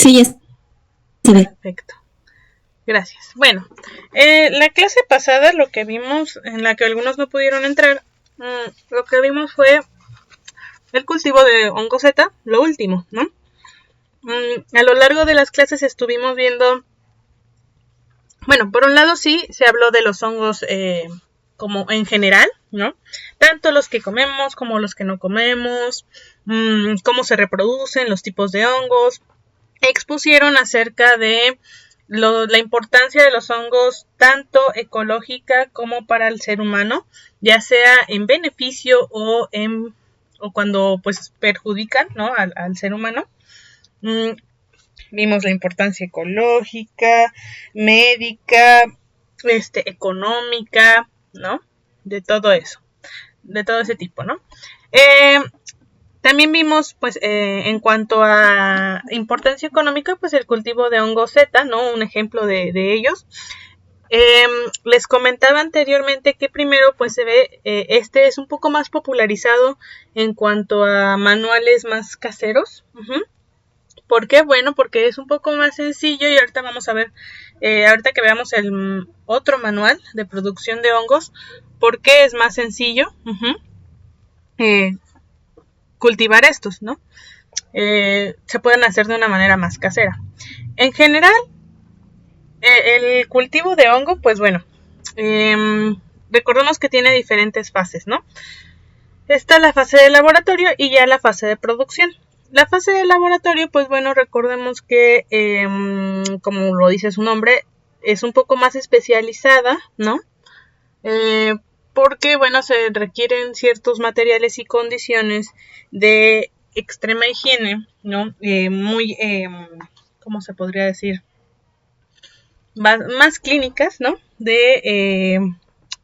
Sí, ya se ve. Perfecto. Gracias. Bueno, la clase pasada lo que vimos, en la que algunos no pudieron entrar, lo que vimos fue el cultivo de hongo Z, lo último, ¿no? A lo largo de las clases estuvimos viendo, bueno, por un lado sí se habló de los hongos como en general, ¿no? Tanto los que comemos como los que no comemos, cómo se reproducen, los tipos de hongos. Expusieron acerca de la importancia de los hongos tanto ecológica como para el ser humano, ya sea en beneficio o cuando pues perjudican, ¿no? al ser humano. Vimos la importancia ecológica, médica, económica, ¿no? De todo eso, de todo ese tipo, ¿no? También vimos, pues, en cuanto a importancia económica, pues el cultivo de hongo Z, ¿no? Un ejemplo de ellos. Les comentaba anteriormente que primero, pues se ve, este es un poco más popularizado en cuanto a manuales más caseros. ¿Por qué? Bueno, porque es un poco más sencillo y ahorita vamos a ver, ahorita que veamos el otro manual de producción de hongos, ¿por qué es más sencillo? Cultivar estos, ¿no? Se pueden hacer de una manera más casera. En general, el cultivo de hongo, pues bueno, recordemos que tiene diferentes fases, ¿no? Está la fase de laboratorio y ya la fase de producción. La fase de laboratorio, pues bueno, recordemos que, como lo dice su nombre, es un poco más especializada, ¿no? Porque, bueno, se requieren ciertos materiales y condiciones de extrema higiene, ¿no? Muy, ¿cómo se podría decir? Más clínicas, ¿no?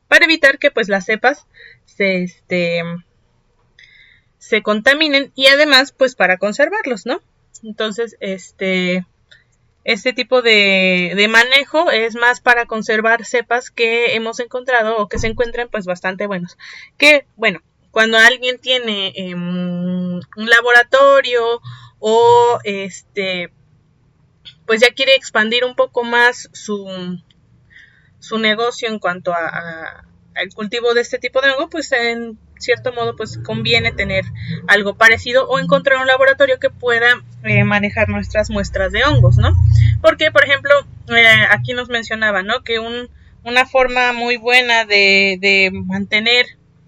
Para evitar que, pues, las cepas se contaminen y además, pues, para conservarlos, ¿no? Entonces, este tipo de manejo es más para conservar cepas que hemos encontrado o que se encuentran pues bastante buenos. Que bueno, cuando alguien tiene un laboratorio o pues ya quiere expandir un poco más su negocio en cuanto al cultivo de este tipo de hongo, pues en cierto modo pues conviene tener algo parecido o encontrar un laboratorio que pueda manejar nuestras muestras de hongos, ¿no? Porque, por ejemplo, aquí nos mencionaba, ¿no? Que una forma muy buena de mantener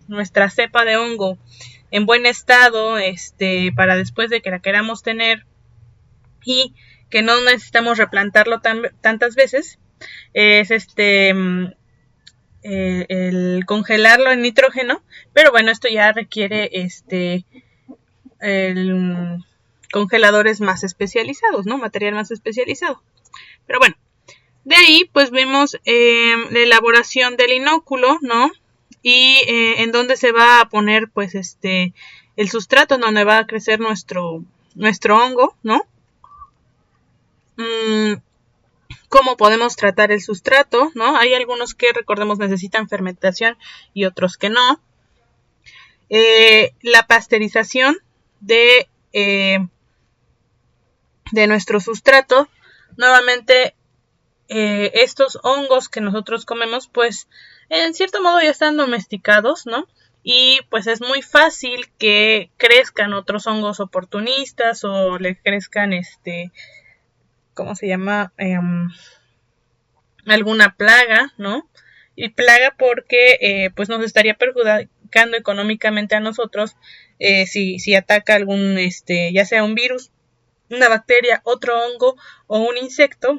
nuestra cepa de hongo en buen estado, para después de que la queramos tener y que no necesitamos replantarlo tantas veces, es el congelarlo en nitrógeno, pero bueno, esto ya requiere congeladores más especializados, ¿no? Material más especializado. Pero bueno, de ahí pues vemos la elaboración del inóculo, ¿no? Y en dónde se va a poner pues el sustrato en donde va a crecer nuestro hongo, ¿no? Cómo podemos tratar el sustrato, ¿no? Hay algunos que, recordemos, necesitan fermentación y otros que no. La pasteurización de nuestro sustrato. Nuevamente, estos hongos que nosotros comemos, pues, en cierto modo ya están domesticados, ¿no? Y pues es muy fácil que crezcan otros hongos oportunistas o le crezcan ¿cómo se llama? Alguna plaga, ¿no? Y plaga porque pues nos estaría perjudicando económicamente a nosotros si ataca algún, ya sea un virus, una bacteria, otro hongo o un insecto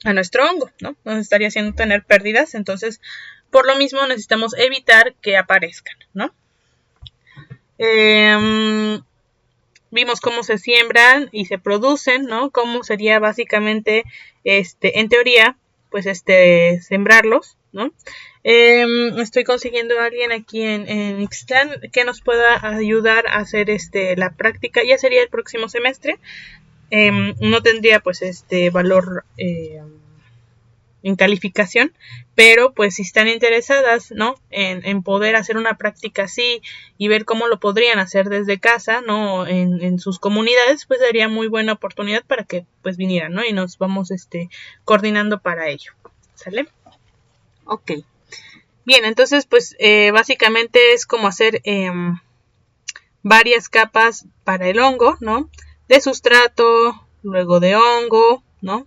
a nuestro hongo, ¿no? Nos estaría haciendo tener pérdidas, entonces por lo mismo necesitamos evitar que aparezcan, ¿no? Vimos cómo se siembran y se producen, ¿no? Cómo sería básicamente, en teoría, pues sembrarlos, ¿no? Estoy consiguiendo a alguien aquí en Ixtlán que nos pueda ayudar a hacer la práctica. Ya sería el próximo semestre. No tendría pues valor en calificación, pero pues si están interesadas, ¿no? En poder hacer una práctica así y ver cómo lo podrían hacer desde casa, ¿no? En sus comunidades, pues sería muy buena oportunidad para que pues vinieran, ¿no? Y nos vamos coordinando para ello, ¿sale? Ok. Bien, entonces pues básicamente es como hacer varias capas para el hongo, ¿no? De sustrato, luego de hongo, ¿no?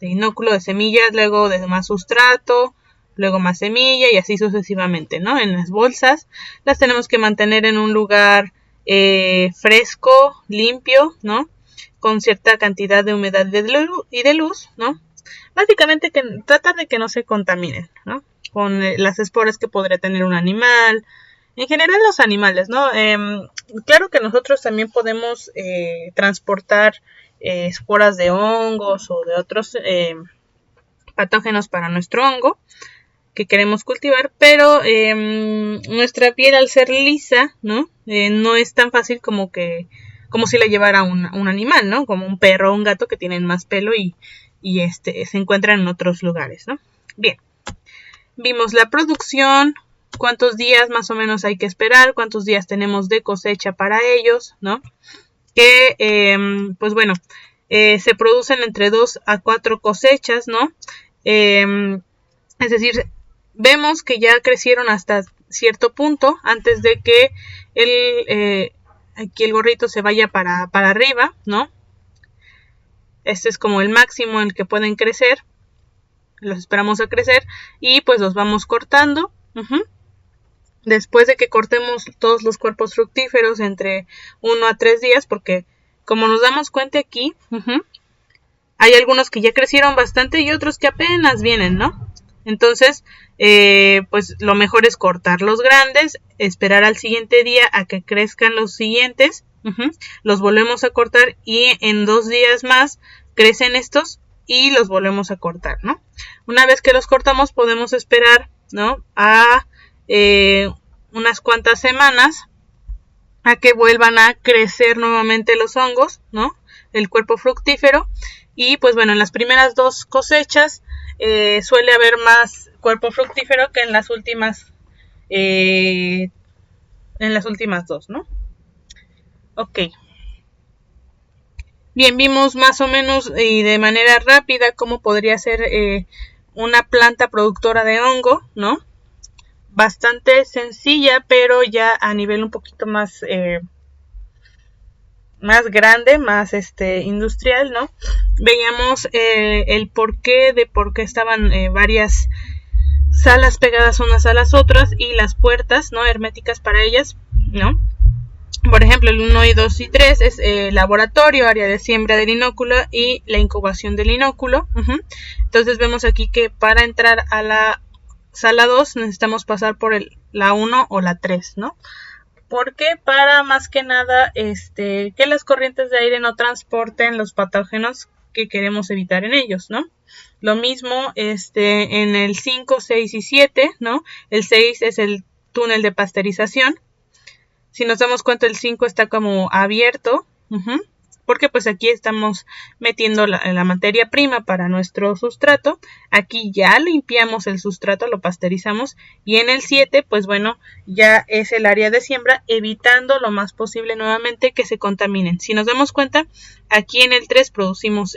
De inóculo, de semillas, luego de más sustrato, luego más semilla y así sucesivamente, ¿no? En las bolsas las tenemos que mantener en un lugar fresco, limpio, ¿no? Con cierta cantidad de humedad y de luz, ¿no? Básicamente que tratar de que no se contaminen, ¿no? Con las esporas que podría tener un animal, en general los animales, ¿no? Claro que nosotros también podemos transportar esporas de hongos o de otros patógenos para nuestro hongo que queremos cultivar, pero nuestra piel al ser lisa, ¿no? No es tan fácil como si la llevara un animal, ¿no? Como un perro o un gato que tienen más pelo y se encuentran en otros lugares, ¿no? Bien, vimos la producción, cuántos días más o menos hay que esperar, cuántos días tenemos de cosecha para ellos, ¿no? Que, pues bueno, se producen entre 2 a 4 cosechas, ¿no? Es decir, vemos que ya crecieron hasta cierto punto antes de que aquí el gorrito se vaya para arriba, ¿no? Este es como el máximo en el que pueden crecer. Los esperamos a crecer y pues los vamos cortando. Después de que cortemos todos los cuerpos fructíferos entre 1 a 3 días, porque como nos damos cuenta aquí, hay algunos que ya crecieron bastante y otros que apenas vienen, ¿no? Entonces, pues lo mejor es cortar los grandes, esperar al siguiente día a que crezcan los siguientes, los volvemos a cortar y en 2 días más crecen estos y los volvemos a cortar, ¿no? Una vez que los cortamos podemos esperar, ¿no? A unas cuantas semanas a que vuelvan a crecer nuevamente los hongos, ¿no? El cuerpo fructífero. Y pues bueno, en las primeras 2 cosechas suele haber más cuerpo fructífero que en las últimas 2, ¿no? Ok. Bien, vimos más o menos y de manera rápida cómo podría ser una planta productora de hongo, ¿no? Bastante sencilla, pero ya a nivel un poquito más grande, más industrial, ¿no? Veíamos el porqué de por qué estaban varias salas pegadas unas a las otras y las puertas, ¿no? Herméticas para ellas, ¿no? Por ejemplo, el 1 y 2 y 3 es laboratorio, área de siembra del inóculo y la incubación del inóculo. Entonces vemos aquí que para entrar a la sala 2 necesitamos pasar por la 1 o la 3, ¿no? Porque para más que nada que las corrientes de aire no transporten los patógenos que queremos evitar en ellos, ¿no? Lo mismo en el 5, 6 y 7, ¿no? El 6 es el túnel de pasteurización. Si nos damos cuenta, el 5 está como abierto, porque pues aquí estamos metiendo la materia prima para nuestro sustrato. Aquí ya limpiamos el sustrato, lo pasteurizamos. Y en el 7, pues bueno, ya es el área de siembra, evitando lo más posible nuevamente que se contaminen. Si nos damos cuenta, aquí en el 3 producimos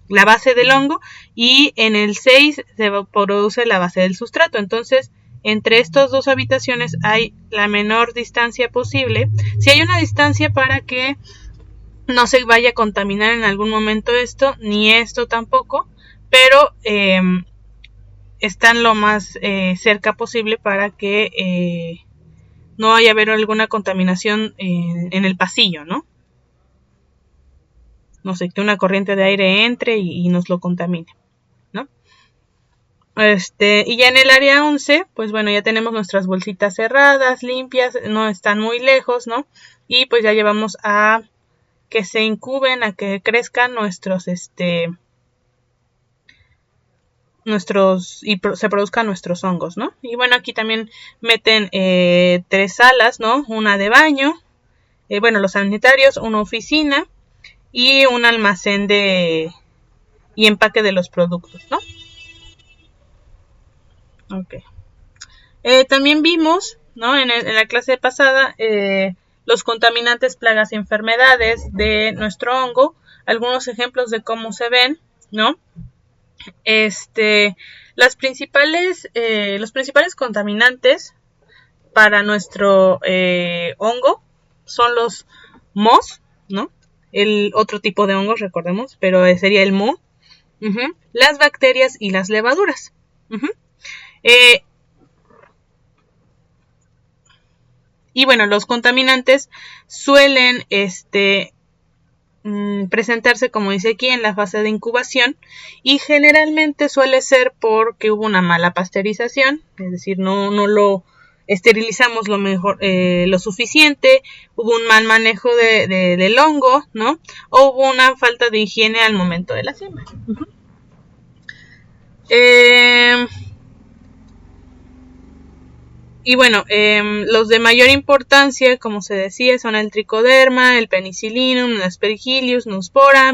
la base del hongo y en el 6 se produce la base del sustrato. Entonces, entre estas 2 habitaciones hay la menor distancia posible. Si hay una distancia para que no se vaya a contaminar en algún momento esto, ni esto tampoco, pero están lo más cerca posible para que no vaya a haber alguna contaminación en el pasillo, ¿no? No sé, que una corriente de aire entre y nos lo contamine, ¿no? Y ya en el área 11, pues bueno, ya tenemos nuestras bolsitas cerradas, limpias, no están muy lejos, ¿no? Y pues ya llevamos a que se incuben, a que crezcan y se produzcan nuestros hongos, ¿no? Y bueno, aquí también meten 3 salas, ¿no? Una de baño, los sanitarios, una oficina y un almacén y empaque de los productos, ¿no? Ok. También vimos, ¿no? En la clase pasada, los contaminantes, plagas y enfermedades de nuestro hongo, algunos ejemplos de cómo se ven, ¿no? Los principales contaminantes para nuestro hongo son los mohos, ¿no? El otro tipo de hongos, recordemos, pero sería el moho, las bacterias y las levaduras. Y bueno, los contaminantes suelen presentarse, como dice aquí, en la fase de incubación, y generalmente suele ser porque hubo una mala pasteurización, es decir, no lo esterilizamos lo suficiente, hubo un mal manejo del hongo, ¿no? O hubo una falta de higiene al momento de la siembra. Y bueno, los de mayor importancia, como se decía, son el tricoderma, el penicillinum, el aspergillus, nospora,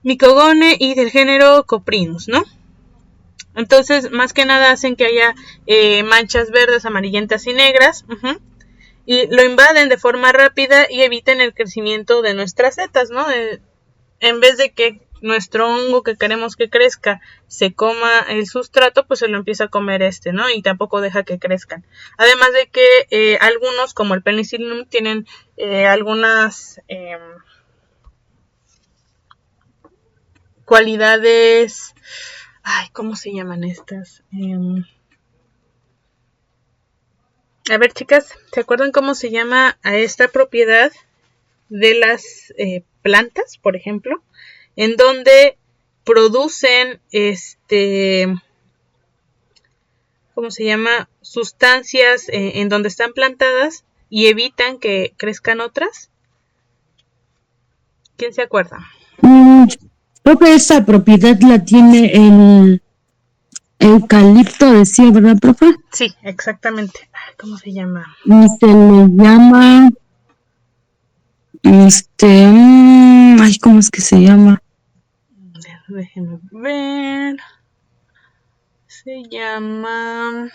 micogone y del género coprinus, ¿no? Entonces, más que nada hacen que haya manchas verdes, amarillentas y negras, y lo invaden de forma rápida y eviten el crecimiento de nuestras setas, ¿no? En vez de que nuestro hongo que queremos que crezca se coma el sustrato, pues se lo empieza a comer ¿no? Y tampoco deja que crezcan. Además de que algunos, como el penicillium, tienen algunas cualidades. ¿Cómo se llaman estas? A ver, chicas, ¿se acuerdan cómo se llama a esta propiedad de las plantas, por ejemplo? En donde producen ¿cómo se llama? Sustancias en donde están plantadas y evitan que crezcan otras. ¿Quién se acuerda? Creo que esa propiedad la tiene el eucalipto, decía, ¿verdad, profe? Sí, exactamente. ¿Cómo se llama? Y se le llama, ¿cómo es que se llama? Déjenme ver. Se llama...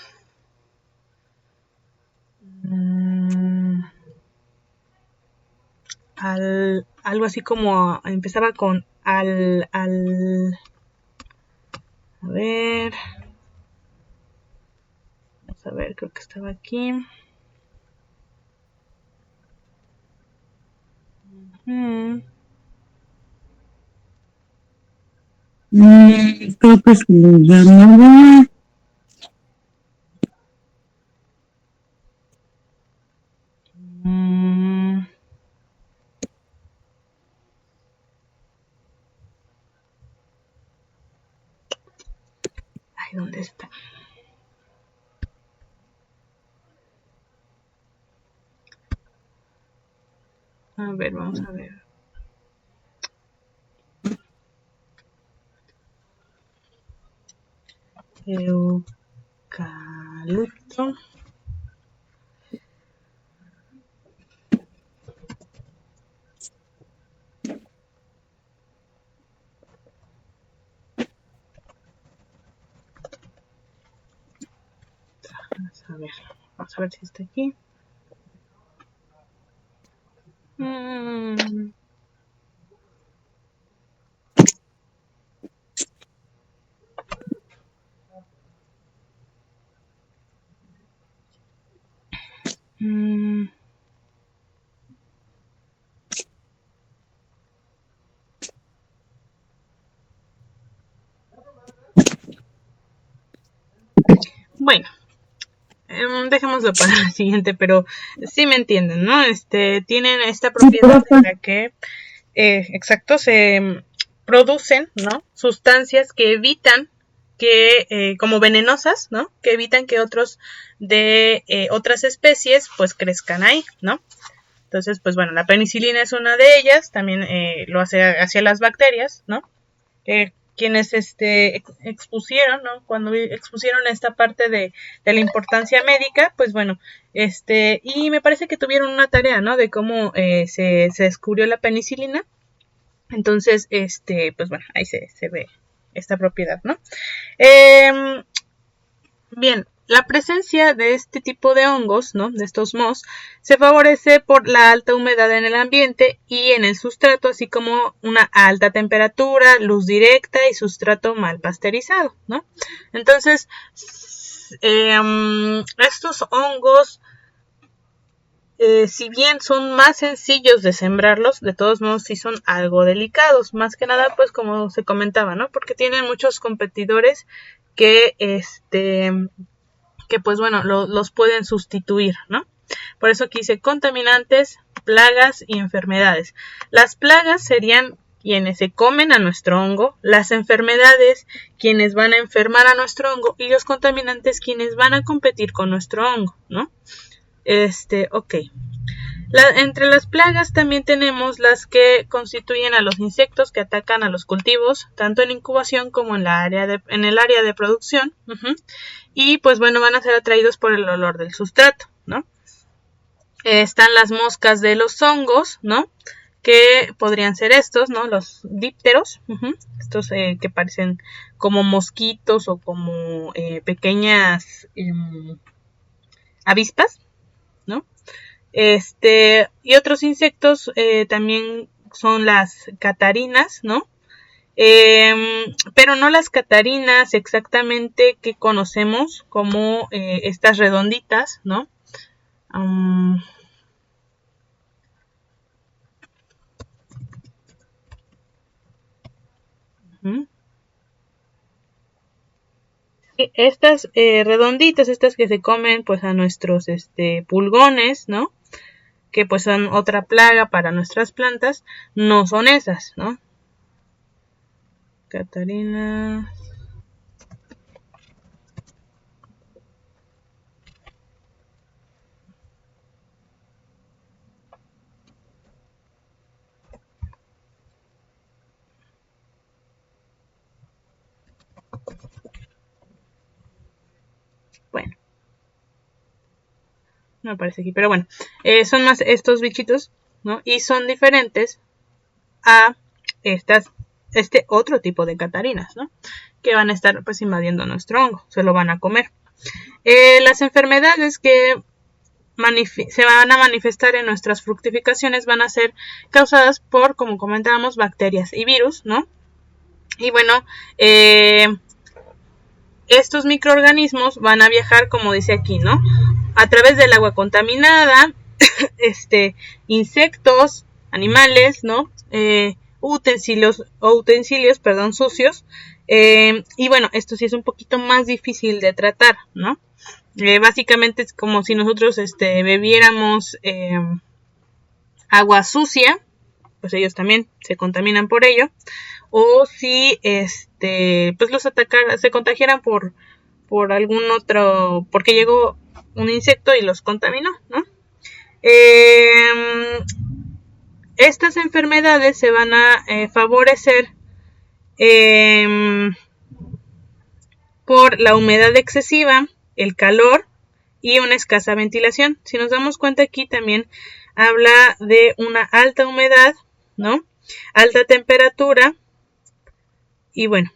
algo así como empezaba con a ver, vamos a ver, creo que estaba aquí. Creo que se le llamaba. ¿Dónde está? A ver, vamos a ver. Eucalipto. Vamos a ver si está aquí. Bueno, dejémoslo para la siguiente, pero sí me entienden, ¿no? Tienen esta propiedad en la que, exacto, se producen, ¿no? Sustancias que evitan que, como venenosas, ¿no? Que evitan que otros de otras especies, pues crezcan ahí, ¿no? Entonces, pues bueno, la penicilina es una de ellas, también lo hace hacia las bacterias, ¿no? Quienes expusieron, ¿no? Cuando expusieron esta parte de la importancia médica, pues bueno, y me parece que tuvieron una tarea, ¿no? De cómo se descubrió la penicilina. Entonces, pues bueno, ahí se ve esta propiedad, ¿no? Bien, la presencia de este tipo de hongos, ¿no? De estos mohos, se favorece por la alta humedad en el ambiente y en el sustrato, así como una alta temperatura, luz directa y sustrato mal pasteurizado, ¿no? Entonces, estos hongos, si bien son más sencillos de sembrarlos, de todos modos sí son algo delicados, más que nada pues como se comentaba, ¿no? Porque tienen muchos competidores que pues bueno, los pueden sustituir, ¿no? Por eso aquí dice contaminantes, plagas y enfermedades. Las plagas serían quienes se comen a nuestro hongo, las enfermedades quienes van a enfermar a nuestro hongo y los contaminantes quienes van a competir con nuestro hongo, ¿no? Ok. Entre las plagas también tenemos las que constituyen a los insectos que atacan a los cultivos, tanto en incubación como en el área de producción. Y pues bueno, van a ser atraídos por el olor del sustrato, ¿no? Están las moscas de los hongos, ¿no? Que podrían ser estos, ¿no? Los dípteros, estos que parecen como mosquitos o como pequeñas avispas, ¿no? Y otros insectos también son las catarinas, ¿no? Pero no las catarinas exactamente que conocemos como estas redonditas, ¿no? Estas redonditas, estas que se comen pues a nuestros pulgones, ¿no? Que pues son otra plaga para nuestras plantas, no son esas, ¿no? Catarina. Bueno. No aparece aquí, pero bueno. Son más estos bichitos, ¿no? Y son diferentes a este otro tipo de catarinas, ¿no? Que van a estar pues invadiendo nuestro hongo, se lo van a comer. Las enfermedades que se van a manifestar en nuestras fructificaciones van a ser causadas por, como comentábamos, bacterias y virus, ¿no? Y bueno, estos microorganismos van a viajar, como dice aquí, ¿no? A través del agua contaminada, insectos, animales, ¿no? Utensilios sucios. Y bueno, esto sí es un poquito más difícil de tratar, ¿no? Básicamente es como si nosotros bebiéramos agua sucia, pues ellos también se contaminan por ello. O si pues se contagiaran por algún otro, porque llegó un insecto y los contaminó, ¿no? Estas enfermedades se van a favorecer por la humedad excesiva, el calor y una escasa ventilación. Si nos damos cuenta aquí también habla de una alta humedad, ¿no? Alta temperatura y bueno,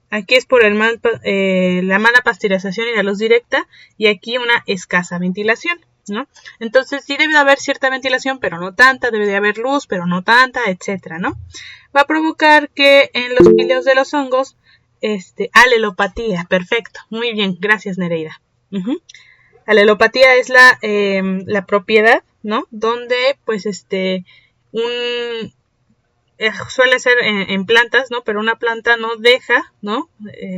aquí es por la mala pasteurización y la luz directa y aquí una escasa ventilación, ¿no? Entonces sí debe de haber cierta ventilación, pero no tanta, debe de haber luz, pero no tanta, etcétera, ¿no? Va a provocar que en los píleos de los hongos, alelopatía, perfecto, muy bien, gracias Nereida. Alelopatía es la propiedad, ¿no? Donde, pues, suele ser en plantas, ¿no? Pero una planta no deja, ¿no?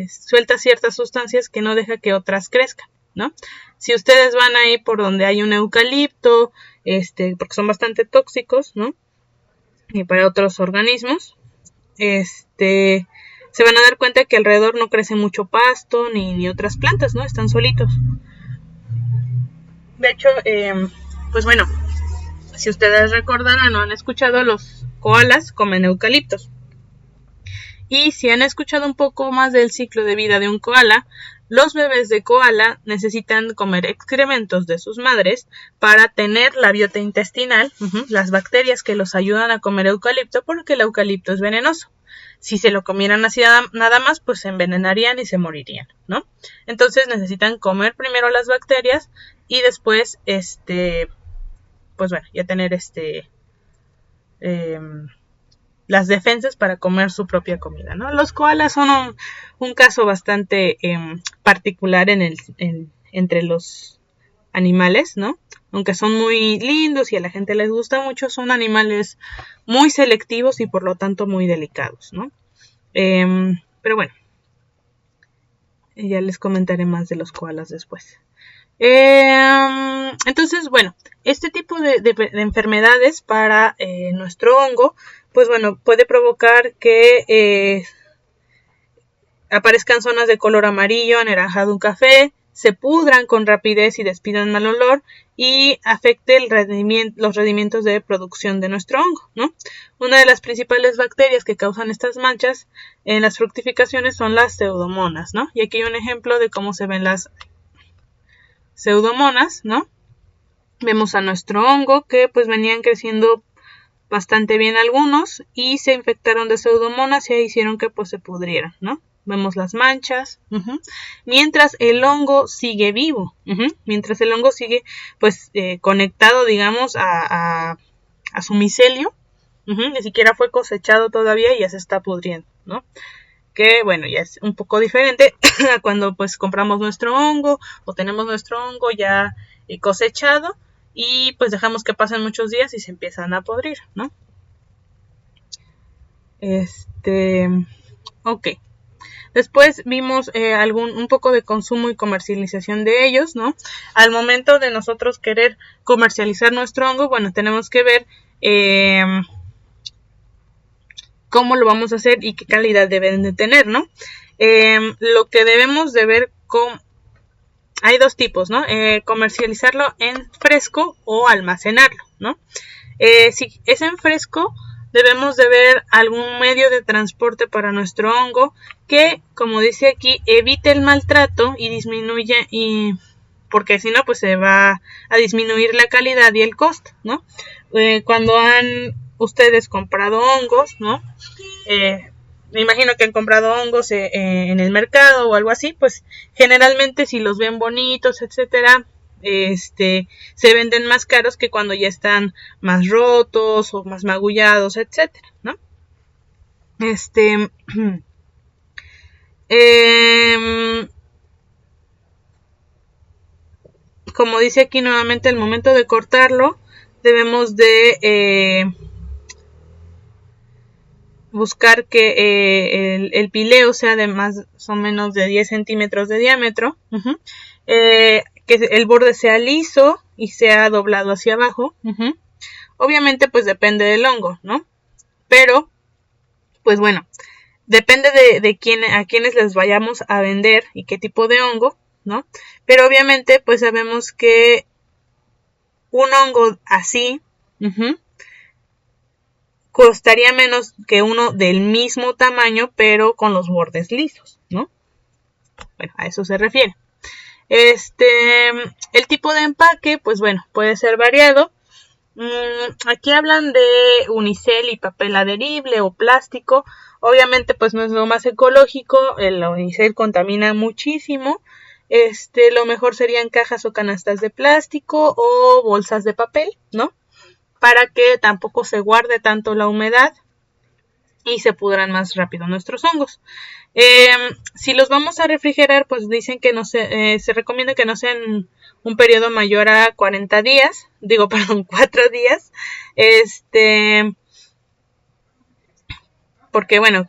Suelta ciertas sustancias que no deja que otras crezcan, ¿no? Si ustedes van ahí por donde hay un eucalipto, porque son bastante tóxicos, ¿no? Y para otros organismos, se van a dar cuenta que alrededor no crece mucho pasto ni otras plantas, ¿no? Están solitos. De hecho, pues bueno, si ustedes recordarán o han escuchado, los koalas comen eucaliptos. Y si han escuchado un poco más del ciclo de vida de un koala, los bebés de koala necesitan comer excrementos de sus madres para tener la biota intestinal, las bacterias que los ayudan a comer eucalipto, porque el eucalipto es venenoso. si se lo comieran así nada más, pues se envenenarían y se morirían, ¿no? Entonces necesitan comer primero las bacterias y después, pues bueno, ya tener las defensas para comer su propia comida, ¿no? Los koalas son un caso bastante particular entre los animales, ¿no? Aunque son muy lindos y a la gente les gusta mucho, son animales muy selectivos y por lo tanto muy delicados, ¿no? Pero bueno, ya les comentaré más de los koalas después. Entonces, bueno, este tipo de enfermedades para nuestro hongo, pues bueno, puede provocar que aparezcan zonas de color amarillo, anaranjado, un café, se pudran con rapidez y despidan mal olor y afecte los rendimientos de producción de nuestro hongo, ¿no? Una de las principales bacterias que causan estas manchas en las fructificaciones son las pseudomonas, ¿no? Y aquí hay un ejemplo de cómo se ven las pseudomonas, ¿no? Vemos a nuestro hongo que pues venían creciendo bastante bien algunos y se infectaron de pseudomonas y hicieron que pues se pudrieran, ¿no? Vemos las manchas, mientras el hongo sigue vivo, mientras el hongo sigue pues conectado, digamos, a su micelio, ni siquiera fue cosechado todavía y ya se está pudriendo, ¿no? Que bueno, ya es un poco diferente a cuando pues compramos nuestro hongo o tenemos nuestro hongo ya cosechado y pues dejamos que pasen muchos días y se empiezan a podrir, ¿no? Ok. Después vimos un poco de consumo y comercialización de ellos, ¿no? Al momento de nosotros querer comercializar nuestro hongo, bueno, tenemos que ver cómo lo vamos a hacer y qué calidad deben de tener, ¿no? Lo que debemos de ver hay dos tipos, ¿no? Comercializarlo en fresco o almacenarlo, ¿no? Si es en fresco, debemos de ver algún medio de transporte para nuestro hongo que, como dice aquí, evite el maltrato y disminuya, porque si no, pues se va a disminuir la calidad y el costo, ¿no? Cuando han ustedes comprado hongos, ¿no? Me imagino que han comprado hongos en el mercado o algo así, pues generalmente si los ven bonitos, etcétera, se venden más caros que cuando ya están más rotos o más magullados, etcétera, ¿no? Como dice aquí nuevamente, al momento de cortarlo debemos de buscar que el pileo sea de más o menos de 10 centímetros de diámetro, que el borde sea liso y sea doblado hacia abajo. Obviamente pues depende del hongo, ¿no? Pero pues bueno, depende de a quienes les vayamos a vender y qué tipo de hongo, ¿no? Pero obviamente pues sabemos que un hongo así costaría menos que uno del mismo tamaño, pero con los bordes lisos, ¿no? Bueno, a eso se refiere. El tipo de empaque, pues bueno, puede ser variado. Aquí hablan de unicel y papel adherible o plástico. Obviamente, pues no es lo más ecológico. El unicel contamina muchísimo. Lo mejor serían cajas o canastas de plástico o bolsas de papel, ¿no? Para que tampoco se guarde tanto la humedad y se pudran más rápido nuestros hongos. Si los vamos a refrigerar, pues dicen que se recomienda que no sean un periodo mayor a 4 días, porque bueno,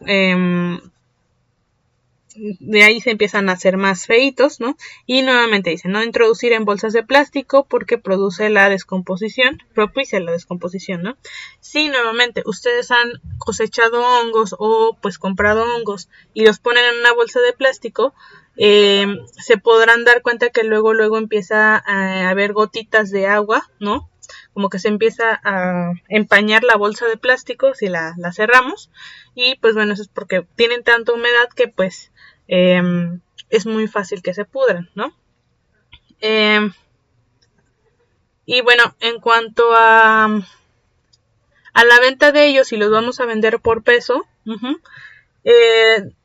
de ahí se empiezan a hacer más feitos, ¿no? Y nuevamente dice, no introducir en bolsas de plástico porque propicia la descomposición, ¿no? Si nuevamente ustedes han cosechado hongos o pues comprado hongos y los ponen en una bolsa de plástico, se podrán dar cuenta que luego empieza a haber gotitas de agua, ¿no? Como que se empieza a empañar la bolsa de plástico si la cerramos, y pues bueno, eso es porque tienen tanta humedad que pues es muy fácil que se pudran, ¿no? Y bueno, en cuanto a la venta de ellos, si los vamos a vender por peso,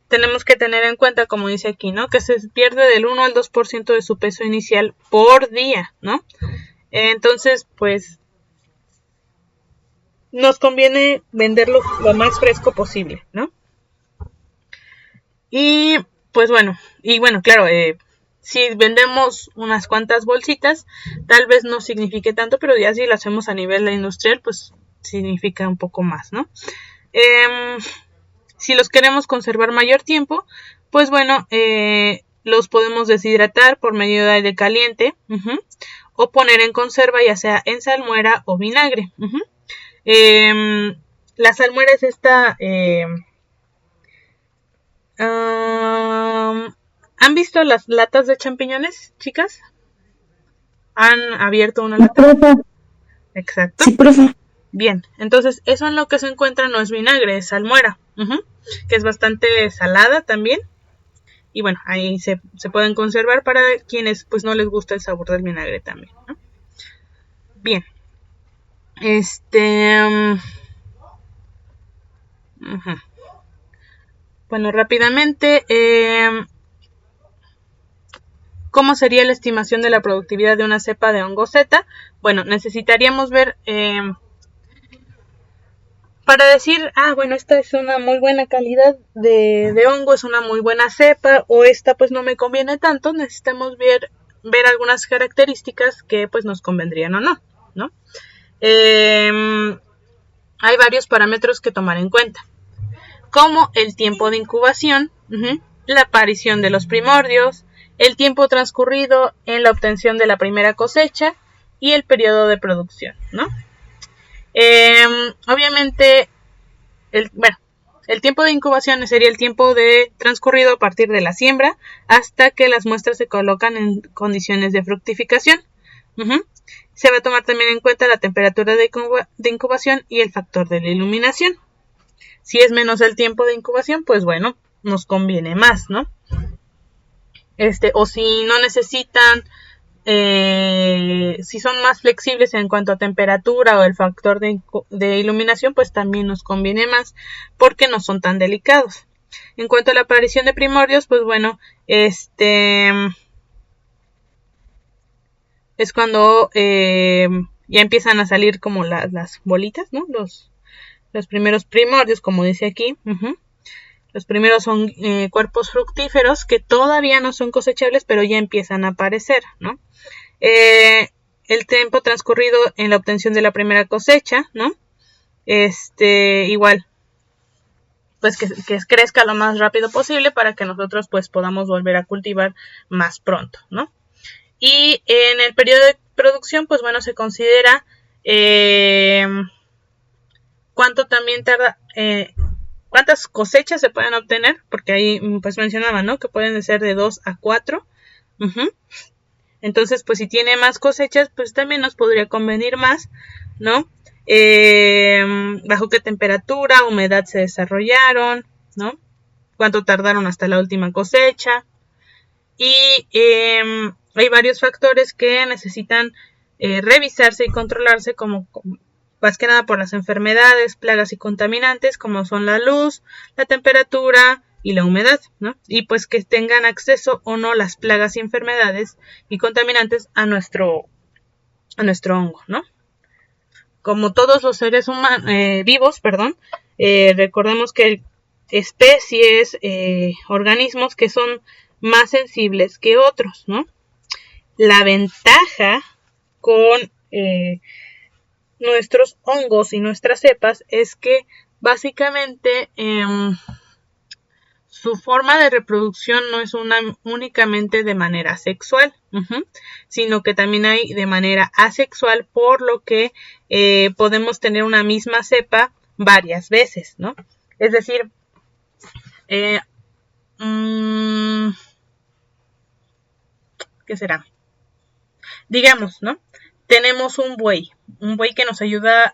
tenemos que tener en cuenta, como dice aquí, ¿no? Que se pierde del 1 al 2% de su peso inicial por día, ¿no? Entonces, pues, nos conviene venderlo lo más fresco posible, ¿no? Y, pues bueno, claro, si vendemos unas cuantas bolsitas, tal vez no signifique tanto, pero ya si lo hacemos a nivel industrial, pues significa un poco más, ¿no? Si los queremos conservar mayor tiempo, pues bueno, los podemos deshidratar por medio de aire caliente, o poner en conserva, ya sea en salmuera o vinagre. La salmuera es esta... ¿han visto las latas de champiñones, chicas? ¿Han abierto una lata? Profe. Exacto. Sí, profe. Bien, entonces eso en lo que se encuentra no es vinagre, es salmuera, que es bastante salada también. Y bueno, ahí se pueden conservar para quienes pues no les gusta el sabor del vinagre también, ¿no? Bien. Bueno, rápidamente, ¿cómo sería la estimación de la productividad de una cepa de hongo Z? Bueno, necesitaríamos ver, para decir, bueno, esta es una muy buena calidad de hongo, es una muy buena cepa, o esta pues no me conviene tanto, necesitamos ver algunas características que pues nos convendrían o no, ¿no? Hay varios parámetros que tomar en cuenta, como el tiempo de incubación, la aparición de los primordios, el tiempo transcurrido en la obtención de la primera cosecha y el periodo de producción, ¿no? Obviamente, el tiempo de incubación sería el tiempo transcurrido a partir de la siembra hasta que las muestras se colocan en condiciones de fructificación. Se va a tomar también en cuenta la temperatura de incubación y el factor de la iluminación. Si es menos el tiempo de incubación, pues bueno, nos conviene más, ¿no? O si no necesitan, si son más flexibles en cuanto a temperatura o el factor de iluminación, pues también nos conviene más porque no son tan delicados. En cuanto a la aparición de primordios, pues bueno, es cuando ya empiezan a salir como las bolitas, ¿no? Los primeros primordios, como dice aquí. Los primeros son cuerpos fructíferos que todavía no son cosechables, pero ya empiezan a aparecer, ¿no? El tiempo transcurrido en la obtención de la primera cosecha, ¿no? Igual, pues que crezca lo más rápido posible para que nosotros pues podamos volver a cultivar más pronto, ¿no? Y en el periodo de producción, pues bueno, se considera cuánto también tarda, cuántas cosechas se pueden obtener, porque ahí pues mencionaba, ¿no? Que pueden ser de 2 a 4. Entonces, pues si tiene más cosechas, pues también nos podría convenir más, ¿no? Bajo qué temperatura, humedad se desarrollaron, ¿no? Cuánto tardaron hasta la última cosecha. Y hay varios factores que necesitan revisarse y controlarse, como más que nada por las enfermedades, plagas y contaminantes, como son la luz, la temperatura y la humedad, ¿no? Y pues que tengan acceso o no las plagas y enfermedades y contaminantes a nuestro hongo, ¿no? Como todos los seres vivos, recordemos que hay especies, organismos que son más sensibles que otros, ¿no? La ventaja con nuestros hongos y nuestras cepas es que básicamente su forma de reproducción no es únicamente de manera sexual, sino que también hay de manera asexual, por lo que podemos tener una misma cepa varias veces, ¿no? Es decir, ¿qué será? Digamos, ¿no? Tenemos un buey que nos ayuda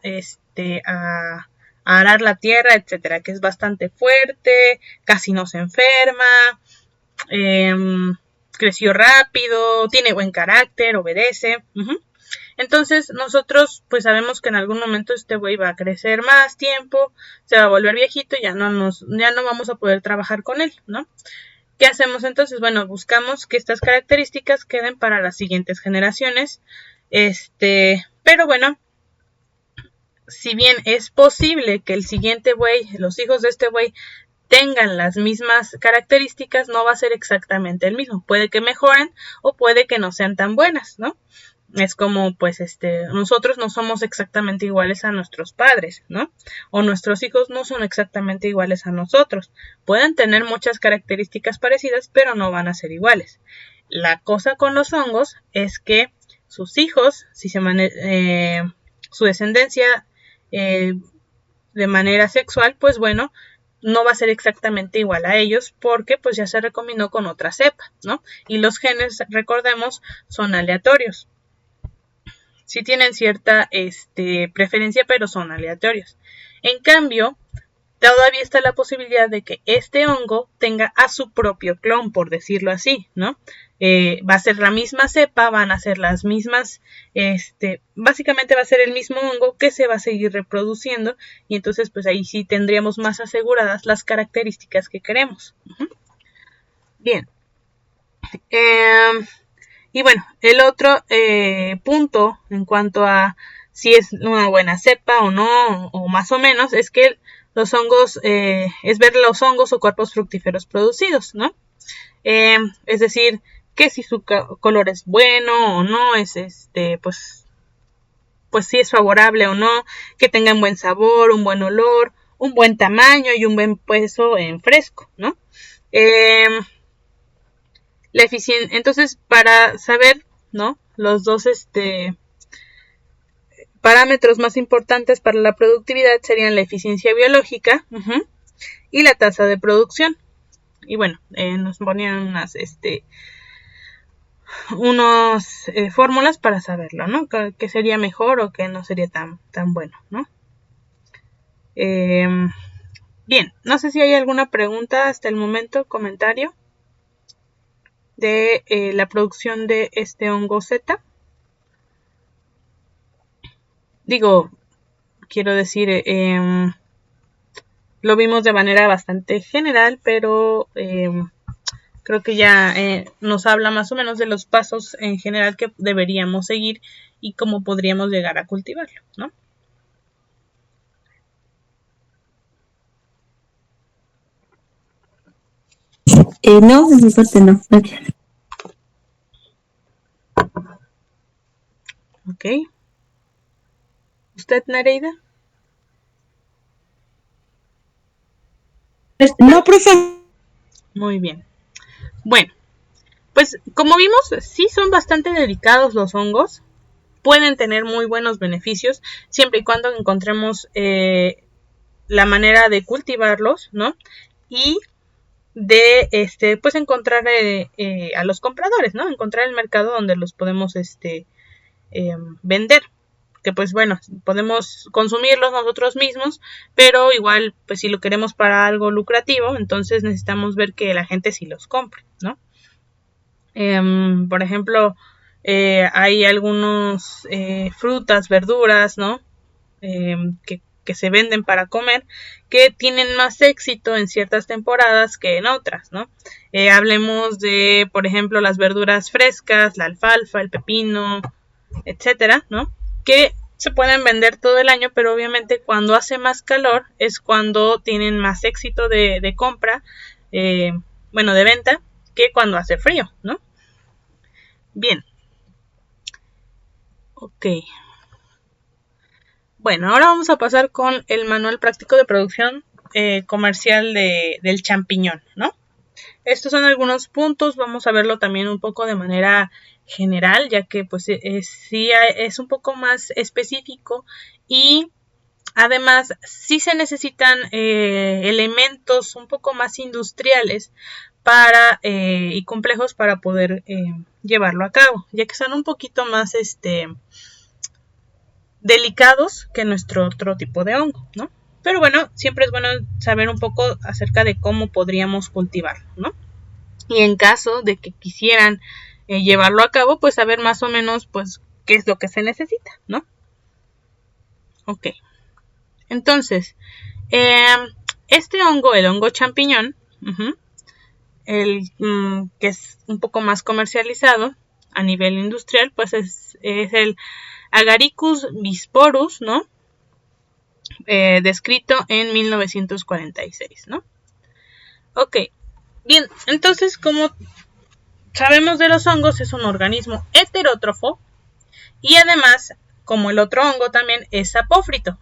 a arar la tierra, etcétera, que es bastante fuerte, casi no se enferma, creció rápido, tiene buen carácter, obedece. Entonces nosotros pues sabemos que en algún momento este güey va a crecer más tiempo, se va a volver viejito y ya no vamos a poder trabajar con él, ¿no? ¿Qué hacemos entonces? Bueno, buscamos que estas características queden para las siguientes generaciones. Pero bueno, si bien es posible que el siguiente güey, los hijos de este güey, tengan las mismas características, no va a ser exactamente el mismo. Puede que mejoren o puede que no sean tan buenas, ¿no? Es como, pues, nosotros no somos exactamente iguales a nuestros padres, ¿no? O nuestros hijos no son exactamente iguales a nosotros. Pueden tener muchas características parecidas, pero no van a ser iguales. La cosa con los hongos es que sus hijos, si se su descendencia de manera sexual, pues bueno, no va a ser exactamente igual a ellos porque pues ya se recombinó con otra cepa, ¿no? Y los genes, recordemos, son aleatorios. Sí tienen cierta preferencia, pero son aleatorios. En cambio, todavía está la posibilidad de que este hongo tenga a su propio clon, por decirlo así, ¿no? Va a ser la misma cepa, van a ser las mismas, básicamente va a ser el mismo hongo que se va a seguir reproduciendo y entonces pues ahí sí tendríamos más aseguradas las características que queremos. Bien. Y bueno, el otro punto en cuanto a si es una buena cepa o no, o más o menos, es que los hongos, es ver los hongos o cuerpos fructíferos producidos, ¿no? Es decir, que si su color es bueno o no, es pues si es favorable o no, que tengan buen sabor, un buen olor, un buen tamaño y un buen peso en fresco, ¿no? La eficiencia, entonces para saber, ¿no? Los dos parámetros más importantes para la productividad serían la eficiencia biológica y la tasa de producción. Y bueno, nos ponían unas fórmulas para saberlo, ¿no? Que sería mejor o que no sería tan bueno, ¿no? Bien, no sé si hay alguna pregunta hasta el momento, comentario de la producción de este hongo Z. Digo, quiero decir, lo vimos de manera bastante general, pero creo que ya nos habla más o menos de los pasos en general que deberíamos seguir y cómo podríamos llegar a cultivarlo, ¿no? No, en mi parte no. Gracias. Ok. ¿Usted, Nereida? No, profe. Muy bien. Bueno, pues como vimos, sí son bastante delicados los hongos. Pueden tener muy buenos beneficios siempre y cuando encontremos la manera de cultivarlos, ¿no? Y de pues encontrar a los compradores, ¿no? Encontrar el mercado donde los podemos vender. Que pues bueno, podemos consumirlos nosotros mismos, pero igual pues si lo queremos para algo lucrativo, entonces necesitamos ver que la gente sí los compre, ¿no? Por ejemplo, hay algunos frutas, verduras, ¿no? Que se venden para comer, que tienen más éxito en ciertas temporadas que en otras, ¿no? Hablemos de, por ejemplo, las verduras frescas, la alfalfa, el pepino, etcétera, ¿no? Que se pueden vender todo el año, pero obviamente cuando hace más calor es cuando tienen más éxito de compra, de venta, que cuando hace frío, ¿no? Bien. Ok. Bueno, ahora vamos a pasar con el manual práctico de producción comercial del champiñón, ¿no? Estos son algunos puntos, vamos a verlo también un poco de manera general, ya que pues sí es un poco más específico y además sí se necesitan elementos un poco más industriales y complejos para poder llevarlo a cabo, ya que son un poquito más delicados que nuestro otro tipo de hongo, ¿no? Pero bueno, siempre es bueno saber un poco acerca de cómo podríamos cultivarlo, ¿no? Y en caso de que quisieran llevarlo a cabo, pues saber más o menos pues qué es lo que se necesita, ¿no? Ok. Entonces, este hongo, el hongo champiñón, que es un poco más comercializado a nivel industrial, pues es el Agaricus bisporus, ¿no? Descrito en 1946, ¿no? Ok, bien, entonces como sabemos de los hongos, es un organismo heterótrofo y además, como el otro hongo, también es saprófito,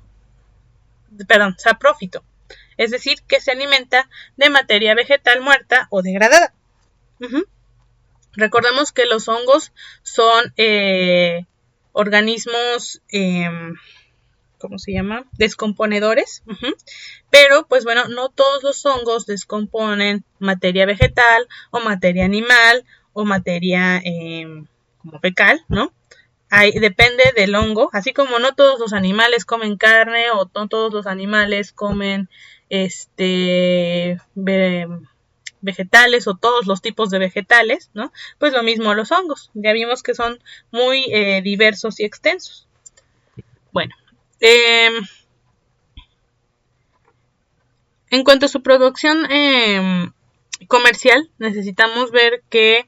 es decir, que se alimenta de materia vegetal muerta o degradada. Recordemos que los hongos son organismos, ¿cómo se llama? Descomponedores, pero pues bueno, no todos los hongos descomponen materia vegetal o materia animal o materia como fecal, ¿no? Depende del hongo, así como no todos los animales comen carne o no todos los animales comen vegetales o todos los tipos de vegetales, ¿no? Pues lo mismo los hongos, ya vimos que son muy diversos y extensos. Bueno, en cuanto a su producción comercial, necesitamos ver que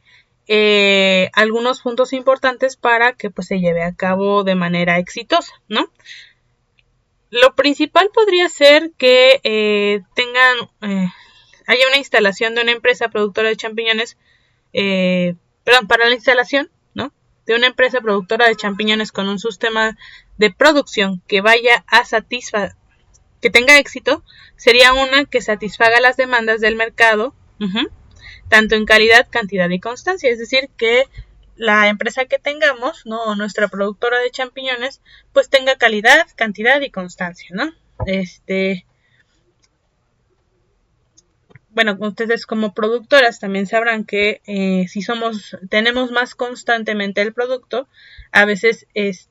algunos puntos importantes para que pues se lleve a cabo de manera exitosa, ¿no? Lo principal podría ser que haya una instalación de una empresa productora de champiñones, para la instalación, ¿no? De una empresa productora de champiñones con un sistema de producción que vaya a que tenga éxito, sería una que satisfaga las demandas del mercado, tanto en calidad, cantidad y constancia, es decir, que la empresa que tengamos, ¿no? Nuestra productora de champiñones, pues tenga calidad, cantidad y constancia, ¿no? Bueno, ustedes como productoras también sabrán que si tenemos más constantemente el producto, a veces es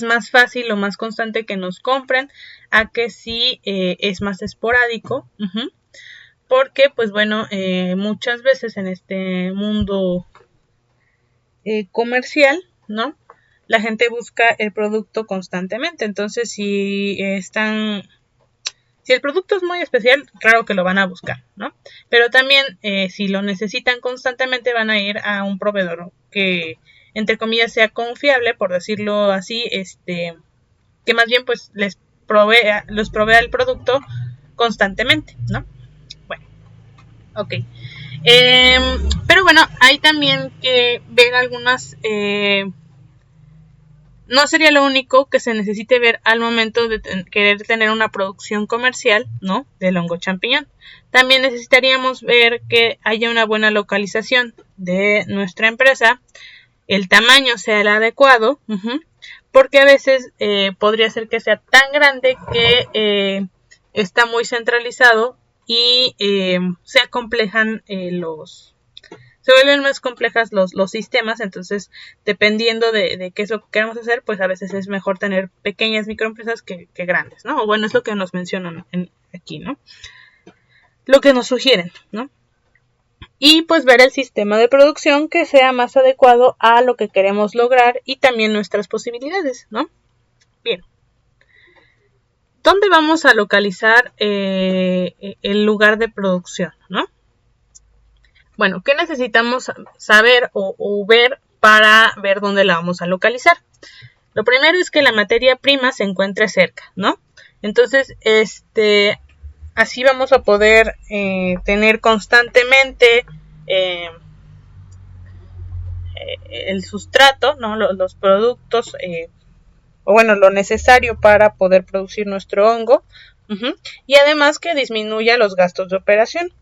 más fácil o más constante que nos compren a que si es más esporádico, porque pues bueno, muchas veces en este mundo comercial, ¿no? La gente busca el producto constantemente, entonces si el producto es muy especial, claro que lo van a buscar, ¿no? Pero también si lo necesitan constantemente van a ir a un proveedor que, entre comillas, sea confiable, por decirlo así, que más bien pues los provea el producto constantemente, ¿no? Bueno, ok. Pero bueno, hay también que ver algunas... no sería lo único que se necesite ver al momento de querer tener una producción comercial, ¿no? Del hongo champiñón. También necesitaríamos ver que haya una buena localización de nuestra empresa, el tamaño sea el adecuado, porque a veces podría ser que sea tan grande que está muy centralizado y se acomplejan se vuelven más complejas los sistemas, entonces dependiendo de qué es lo que queremos hacer, pues a veces es mejor tener pequeñas microempresas que grandes, ¿no? O bueno, es lo que nos mencionan aquí, ¿no? Lo que nos sugieren, ¿no? Y pues ver el sistema de producción que sea más adecuado a lo que queremos lograr y también nuestras posibilidades, ¿no? Bien. ¿Dónde vamos a localizar el lugar de producción, ¿no? Bueno, ¿qué necesitamos saber o ver para ver dónde la vamos a localizar? Lo primero es que la materia prima se encuentre cerca, ¿no? Entonces, así vamos a poder tener constantemente el sustrato, ¿no? Los productos, o bueno, lo necesario para poder producir nuestro hongo, y además que disminuya los gastos de operación.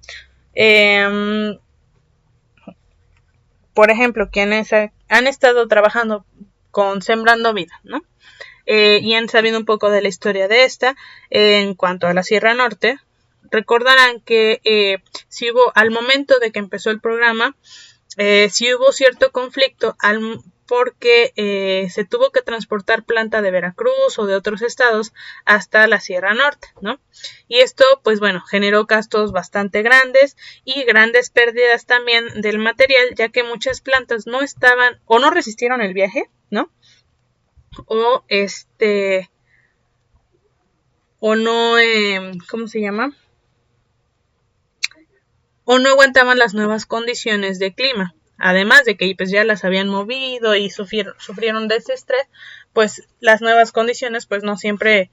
Por ejemplo, quienes han estado trabajando con Sembrando Vida, ¿no? Y han sabido un poco de la historia de esta, en cuanto a la Sierra Norte, recordarán que al momento de que empezó el programa, sí hubo cierto conflicto porque se tuvo que transportar planta de Veracruz o de otros estados hasta la Sierra Norte, ¿no? Y esto, pues bueno, generó gastos bastante grandes y grandes pérdidas también del material, ya que muchas plantas no estaban o no resistieron el viaje, ¿no? O o no, ¿cómo se llama? O no aguantaban las nuevas condiciones de clima. Además de que pues ya las habían movido y sufrieron de ese estrés, pues las nuevas condiciones pues no siempre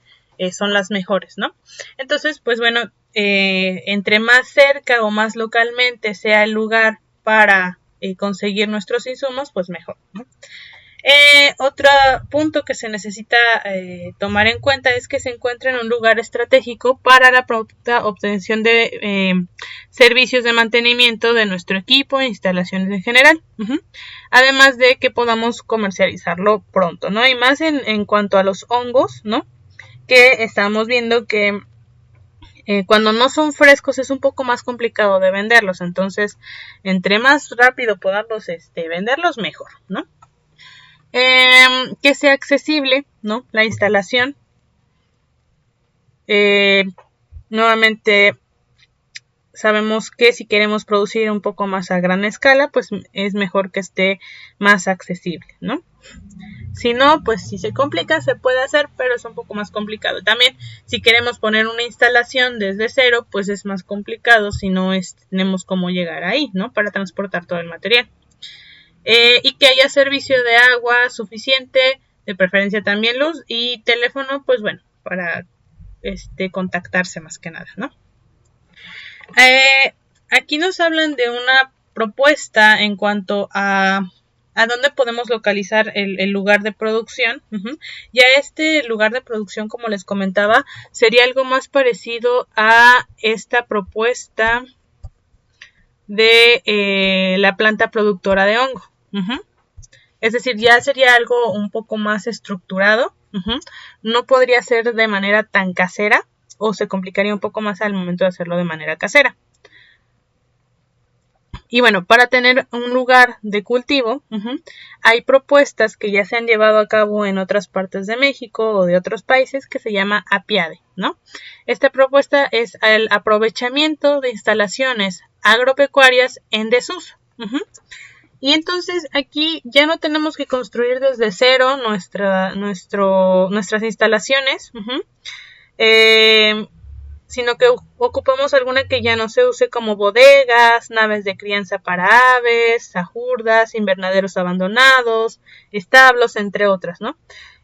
son las mejores, ¿no? Entonces, pues bueno, entre más cerca o más localmente sea el lugar para conseguir nuestros insumos, pues mejor, ¿no? Otro punto que se necesita tomar en cuenta es que se encuentra en un lugar estratégico para la pronta obtención de servicios de mantenimiento de nuestro equipo e instalaciones en general. Además de que podamos comercializarlo pronto, ¿no? Y más en cuanto a los hongos, ¿no? Que estamos viendo que cuando no son frescos es un poco más complicado de venderlos. Entonces, entre más rápido podamos venderlos, mejor, ¿no? Que sea accesible, ¿no? La instalación. Nuevamente sabemos que si queremos producir un poco más a gran escala, pues es mejor que esté más accesible, ¿no? Si no, pues si se complica se puede hacer, pero es un poco más complicado. También si queremos poner una instalación desde cero, pues es más complicado si no tenemos cómo llegar ahí, ¿no? Para transportar todo el material. Y que haya servicio de agua suficiente, de preferencia también luz y teléfono, pues bueno, para contactarse más que nada, ¿no? Aquí nos hablan de una propuesta en cuanto a dónde podemos localizar el lugar de producción. Ya este lugar de producción, como les comentaba, sería algo más parecido a esta propuesta de la planta productora de hongo. Es decir, ya sería algo un poco más estructurado. No podría ser de manera tan casera o se complicaría un poco más al momento de hacerlo de manera casera. Y bueno, para tener un lugar de cultivo, hay propuestas que ya se han llevado a cabo en otras partes de México o de otros países que se llama apiade, ¿no? Esta propuesta es el aprovechamiento de instalaciones agropecuarias en desuso. Y entonces aquí ya no tenemos que construir desde cero nuestras instalaciones, sino que ocupamos alguna que ya no se use, como bodegas, naves de crianza para aves, sajurdas, invernaderos abandonados, establos, entre otras, ¿no?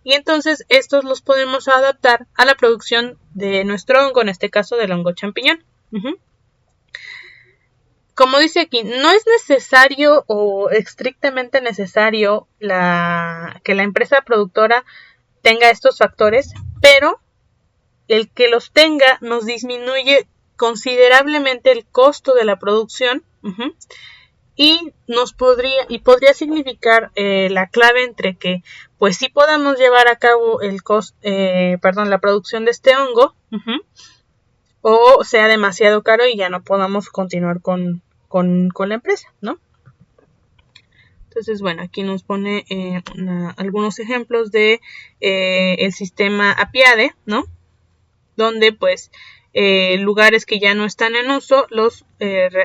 Y entonces estos los podemos adaptar a la producción de nuestro hongo, en este caso del hongo champiñón. Como dice aquí, no es necesario o estrictamente necesario que la empresa productora tenga estos factores, pero el que los tenga nos disminuye considerablemente el costo de la producción y podría significar la clave entre que pues sí podamos llevar a cabo la producción de este hongo, o sea demasiado caro y ya no podamos continuar con la empresa, ¿no? Entonces, bueno, aquí nos pone algunos ejemplos de el sistema apiade, ¿no? Donde pues lugares que ya no están en uso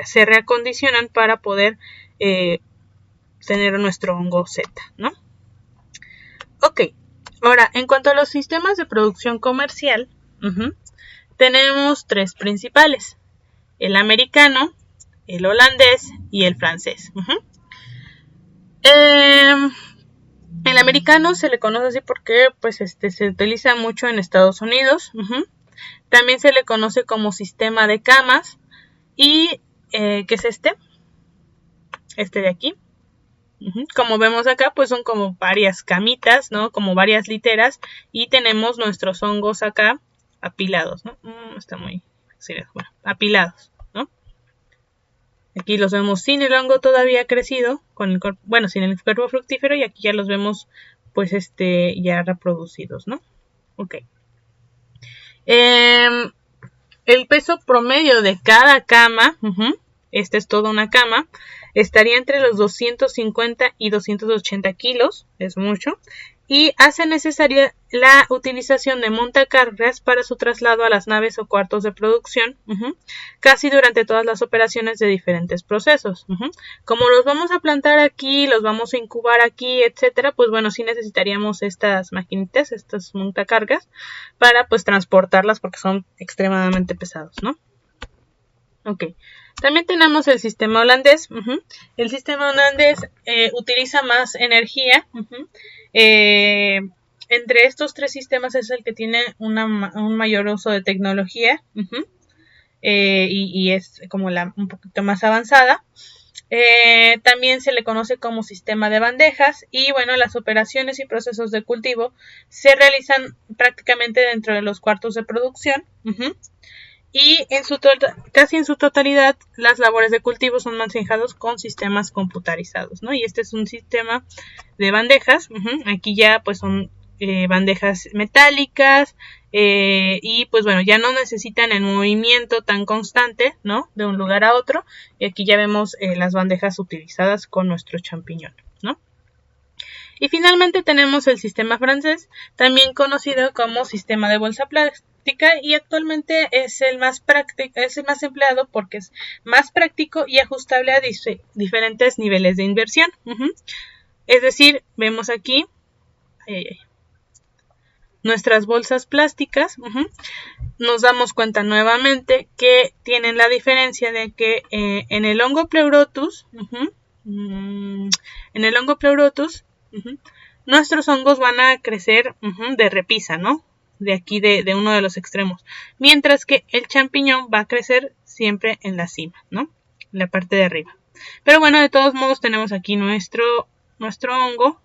se reacondicionan para poder tener nuestro hongo Z, ¿no? Ok, ahora en cuanto a los sistemas de producción comercial, tenemos tres principales: el americano, el holandés y el francés. El americano se le conoce así porque pues se utiliza mucho en Estados Unidos. También se le conoce como sistema de camas. Y ¿qué es este de aquí? Como vemos acá, pues son como varias camitas, ¿no? Como varias literas, y tenemos nuestros hongos acá apilados, ¿no? Está muy serio. Bueno, apilados, ¿no? Aquí los vemos sin el hongo todavía crecido, sin el cuerpo fructífero, y aquí ya los vemos pues ya reproducidos, ¿no? Ok. El peso promedio de cada cama esta es toda una cama, estaría entre los 250 y 280 kilos, es mucho, y hace necesaria la utilización de montacargas para su traslado a las naves o cuartos de producción, casi durante todas las operaciones de diferentes procesos. Como los vamos a plantar aquí, los vamos a incubar aquí, etcétera, pues bueno, sí necesitaríamos estas maquinitas, estas montacargas, para pues transportarlas porque son extremadamente pesados, ¿no? Ok. También tenemos el sistema holandés. El sistema holandés utiliza más energía. Entre estos tres sistemas es el que tiene un mayor uso de tecnología y es como un poquito más avanzada. También se le conoce como sistema de bandejas y bueno, las operaciones y procesos de cultivo se realizan prácticamente dentro de los cuartos de producción. Y casi en su totalidad las labores de cultivo son manejados con sistemas computarizados, ¿no? Y este es un sistema de bandejas. Aquí ya pues son bandejas metálicas y pues bueno, ya no necesitan el movimiento tan constante, ¿no? De un lugar a otro. Y aquí ya vemos las bandejas utilizadas con nuestro champiñón, ¿no? Y finalmente tenemos el sistema francés, también conocido como sistema de bolsa plástica, y actualmente es el más empleado porque es más práctico y ajustable a diferentes niveles de inversión. Es decir, vemos aquí nuestras bolsas plásticas. Nos damos cuenta nuevamente que tienen la diferencia de que en el hongo pleurotus, nuestros hongos van a crecer de repisa, ¿no? De aquí de uno de los extremos, mientras que el champiñón va a crecer siempre en la cima, ¿no? En la parte de arriba. Pero bueno, de todos modos tenemos aquí nuestro hongo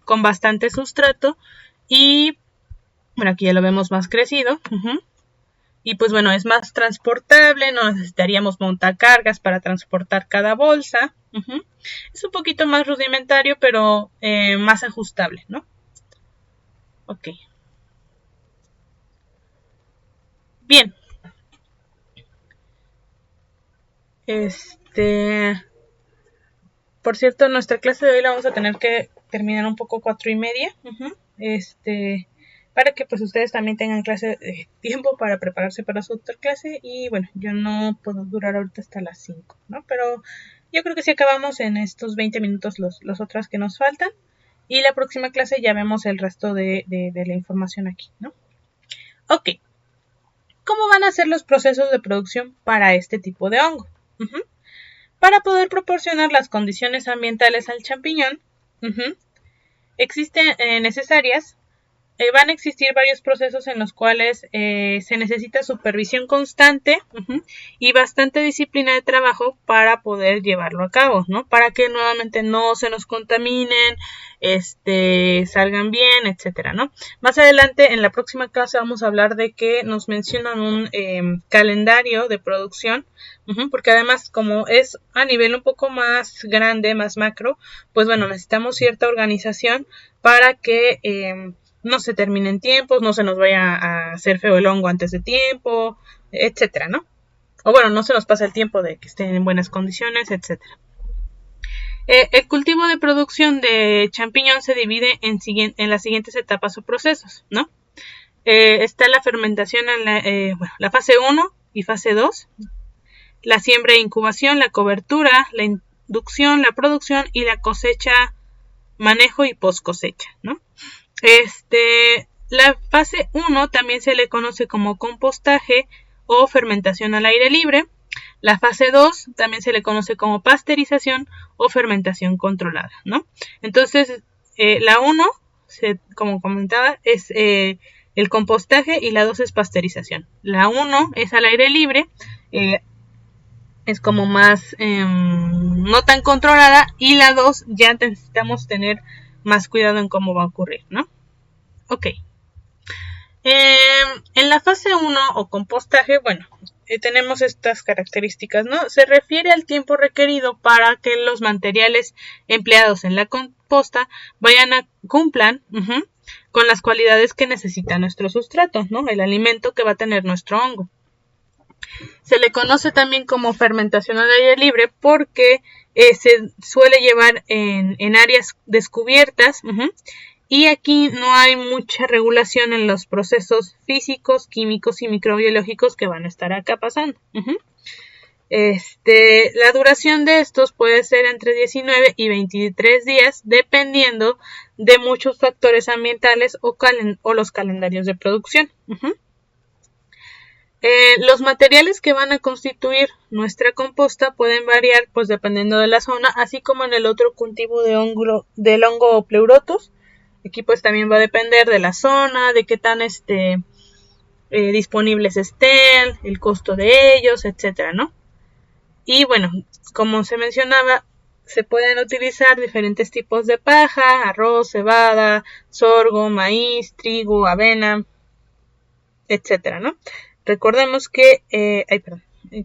con bastante sustrato y bueno, aquí ya lo vemos más crecido. Y pues bueno, es más transportable, no necesitaríamos montacargas para transportar cada bolsa. Es un poquito más rudimentario, pero más ajustable, ¿no? Ok. Bien. Por cierto, nuestra clase de hoy la vamos a tener que terminar un poco 4:30. Para que pues ustedes también tengan clase de tiempo para prepararse para su otra clase. Y bueno, yo no puedo durar ahorita hasta las 5, ¿no? Pero yo creo que si acabamos en estos 20 minutos los otros que nos faltan. Y la próxima clase ya vemos el resto de la información aquí, ¿no? Ok. ¿Cómo van a ser los procesos de producción para este tipo de hongo? Para poder proporcionar las condiciones ambientales al champiñón, existen necesarias. Van a existir varios procesos en los cuales se necesita supervisión constante y bastante disciplina de trabajo para poder llevarlo a cabo, ¿no? Para que nuevamente no se nos contaminen, salgan bien, etcétera, ¿no? Más adelante, en la próxima clase, vamos a hablar de que nos mencionan un calendario de producción, porque además, como es a nivel un poco más grande, más macro, pues bueno, necesitamos cierta organización para que no se terminen tiempos, no se nos vaya a hacer feo el hongo antes de tiempo, etcétera, ¿no? O bueno, no se nos pasa el tiempo de que estén en buenas condiciones, etcétera. El cultivo de producción de champiñón se divide en las siguientes etapas o procesos, ¿no? Está la fermentación en la fase 1 y fase 2, la siembra e incubación, la cobertura, la inducción, la producción y la cosecha, manejo y post cosecha, ¿no? La fase 1 también se le conoce como compostaje o fermentación al aire libre. La fase 2 también se le conoce como pasteurización o fermentación controlada, ¿no? Entonces, la 1, como comentaba, es el compostaje y la 2 es pasteurización. La 1 es al aire libre, es como más no tan controlada, y la 2 ya necesitamos tener más cuidado en cómo va a ocurrir, ¿no? Ok. En la fase 1 o compostaje, bueno, tenemos estas características, ¿no? Se refiere al tiempo requerido para que los materiales empleados en la composta cumplan con las cualidades que necesita nuestro sustrato, ¿no? El alimento que va a tener nuestro hongo. Se le conoce también como fermentación al aire libre porque se suele llevar en áreas descubiertas. Y aquí no hay mucha regulación en los procesos físicos, químicos y microbiológicos que van a estar acá pasando. La duración de estos puede ser entre 19 y 23 días, dependiendo de muchos factores ambientales o los calendarios de producción. Los materiales que van a constituir nuestra composta pueden variar pues dependiendo de la zona, así como en el otro cultivo del hongo Pleurotus. Aquí pues también va a depender de la zona, de qué tan disponibles estén, el costo de ellos, etcétera, ¿no? Y bueno, como se mencionaba, se pueden utilizar diferentes tipos de paja, arroz, cebada, sorgo, maíz, trigo, avena, etcétera, ¿no? Recordemos que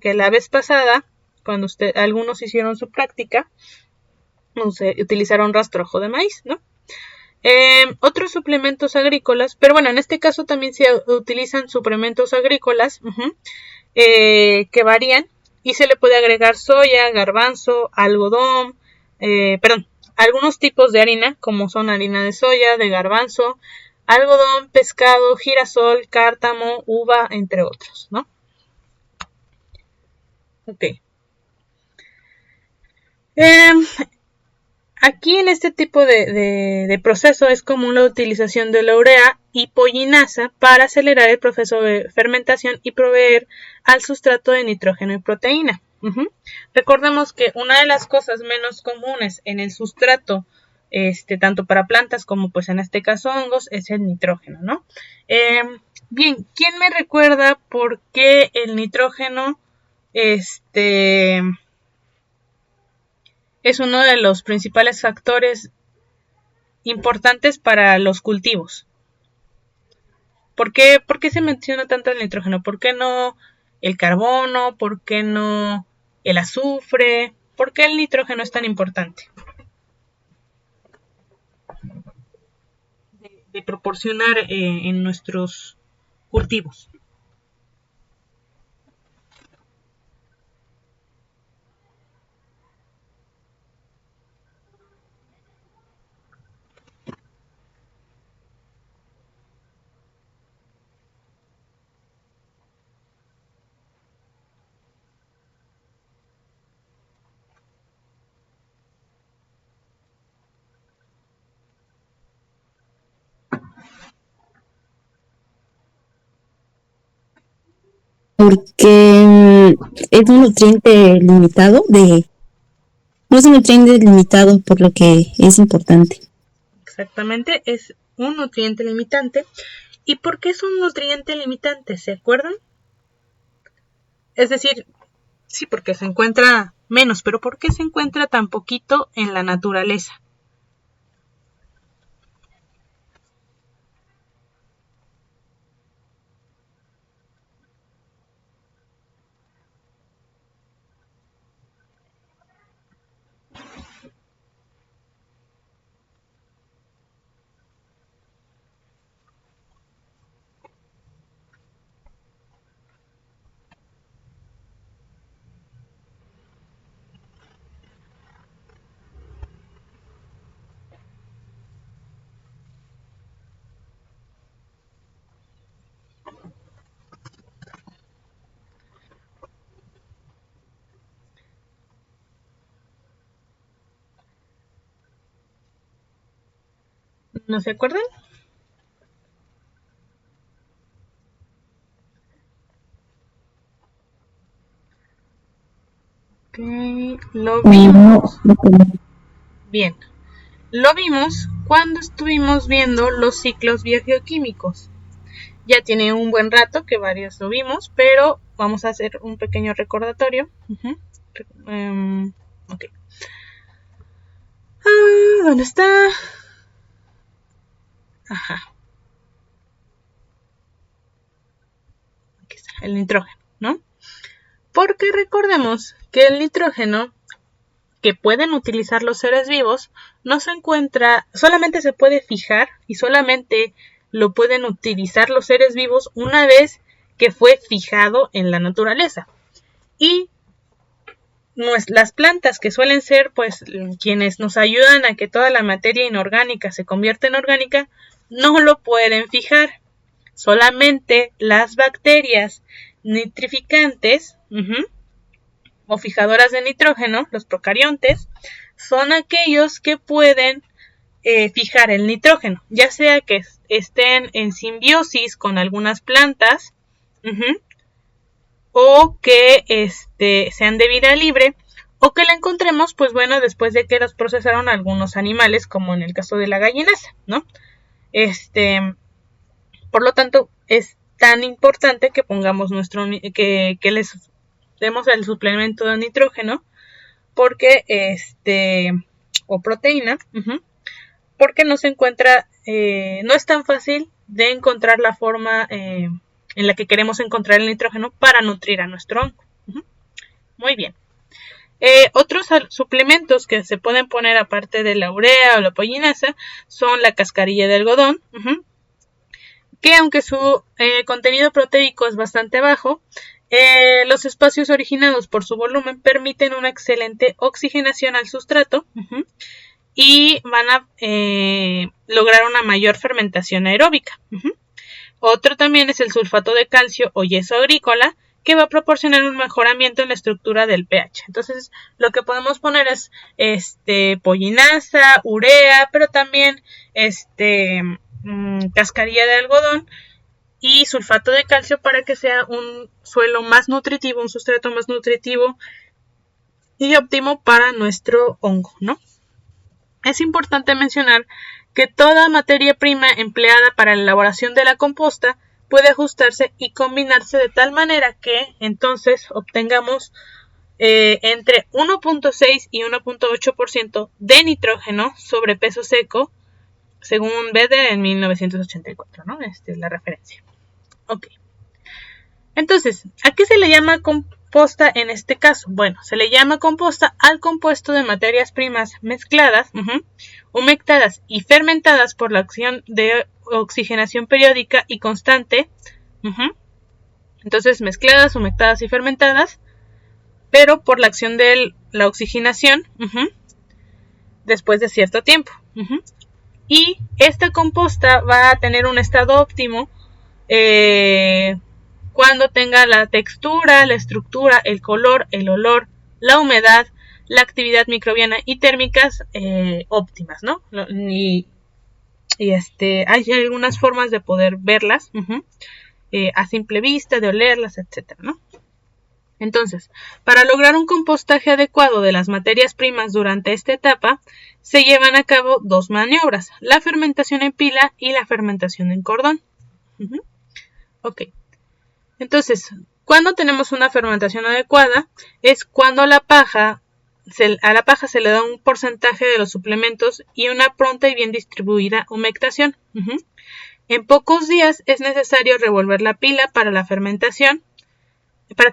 la vez pasada, cuando algunos hicieron su práctica, utilizaron rastrojo de maíz, ¿no? Otros suplementos agrícolas, pero bueno, en este caso también se utilizan suplementos agrícolas que varían y se le puede agregar soya, garbanzo, algodón, algunos tipos de harina como son harina de soya, de garbanzo, algodón, pescado, girasol, cártamo, uva, entre otros, ¿no? Ok. Aquí en este tipo de proceso es común la utilización de la urea y polinasa para acelerar el proceso de fermentación y proveer al sustrato de nitrógeno y proteína. Recordemos que una de las cosas menos comunes en el sustrato, tanto para plantas como pues en este caso hongos, es el nitrógeno, ¿no? Bien, ¿quién me recuerda por qué el nitrógeno es uno de los principales factores importantes para los cultivos? ¿Por qué se menciona tanto el nitrógeno? ¿Por qué no el carbono? ¿Por qué no el azufre? ¿Por qué el nitrógeno es tan importante de proporcionar en nuestros cultivos? Porque es un nutriente limitado no es un nutriente limitado por lo que es importante. Exactamente, es un nutriente limitante. ¿Y por qué es un nutriente limitante? ¿Se acuerdan? Es decir, sí, porque se encuentra menos, pero ¿por qué se encuentra tan poquito en la naturaleza? ¿No se acuerdan? Ok, lo vimos. Bien, lo vimos cuando estuvimos viendo los ciclos biogeoquímicos. Ya tiene un buen rato que varios lo vimos, pero vamos a hacer un pequeño recordatorio. Ok. ¿Dónde está? Ajá. Aquí está, el nitrógeno, ¿no? Porque recordemos que el nitrógeno que pueden utilizar los seres vivos no se encuentra, solamente se puede fijar y solamente lo pueden utilizar los seres vivos una vez que fue fijado en la naturaleza. Y las plantas, que suelen ser pues quienes nos ayudan a que toda la materia inorgánica se convierta en orgánica, no lo pueden fijar. Solamente las bacterias nitrificantes o fijadoras de nitrógeno, los procariontes, son aquellos que pueden fijar el nitrógeno, ya sea que estén en simbiosis con algunas plantas o que sean de vida libre, o que la encontremos, pues bueno, después de que los procesaron algunos animales, como en el caso de la gallinaza, ¿no? Por lo tanto, es tan importante que pongamos que les demos el suplemento de nitrógeno, porque o proteína, porque no se encuentra, no es tan fácil de encontrar la forma en la que queremos encontrar el nitrógeno para nutrir a nuestro hongo. Muy bien. Otros suplementos que se pueden poner aparte de la urea o la pollinasa son la cascarilla de algodón, que aunque su contenido proteico es bastante bajo, los espacios originados por su volumen permiten una excelente oxigenación al sustrato y van a lograr una mayor fermentación aeróbica. Otro también es el sulfato de calcio o yeso agrícola, que va a proporcionar un mejoramiento en la estructura del pH. Entonces, lo que podemos poner es pollinasa, urea, pero también cascarilla de algodón y sulfato de calcio para que sea un suelo más nutritivo, un sustrato más nutritivo y óptimo para nuestro hongo, ¿no? Es importante mencionar que toda materia prima empleada para la elaboración de la composta puede ajustarse y combinarse de tal manera que entonces obtengamos entre 1.6 y 1.8% de nitrógeno sobre peso seco, según Beder en 1984, ¿no? Esta es la referencia. Ok. Entonces, ¿a qué se le llama composta en este caso? Bueno, se le llama composta al compuesto de materias primas mezcladas, humectadas y fermentadas por la acción de oxigenación periódica y constante. Entonces, mezcladas, humectadas y fermentadas, pero por la acción de la oxigenación después de cierto tiempo. Y esta composta va a tener un estado óptimo cuando tenga la textura, la estructura, el color, el olor, la humedad, la actividad microbiana y térmicas óptimas, ¿no? Y hay algunas formas de poder verlas a simple vista, de olerlas, etcétera, ¿no? Entonces, para lograr un compostaje adecuado de las materias primas durante esta etapa, se llevan a cabo dos maniobras, la fermentación en pila y la fermentación en cordón. Ok. Entonces, cuando tenemos una fermentación adecuada, es cuando a la paja se le da un porcentaje de los suplementos y una pronta y bien distribuida humectación. En pocos días es necesario revolver la pila para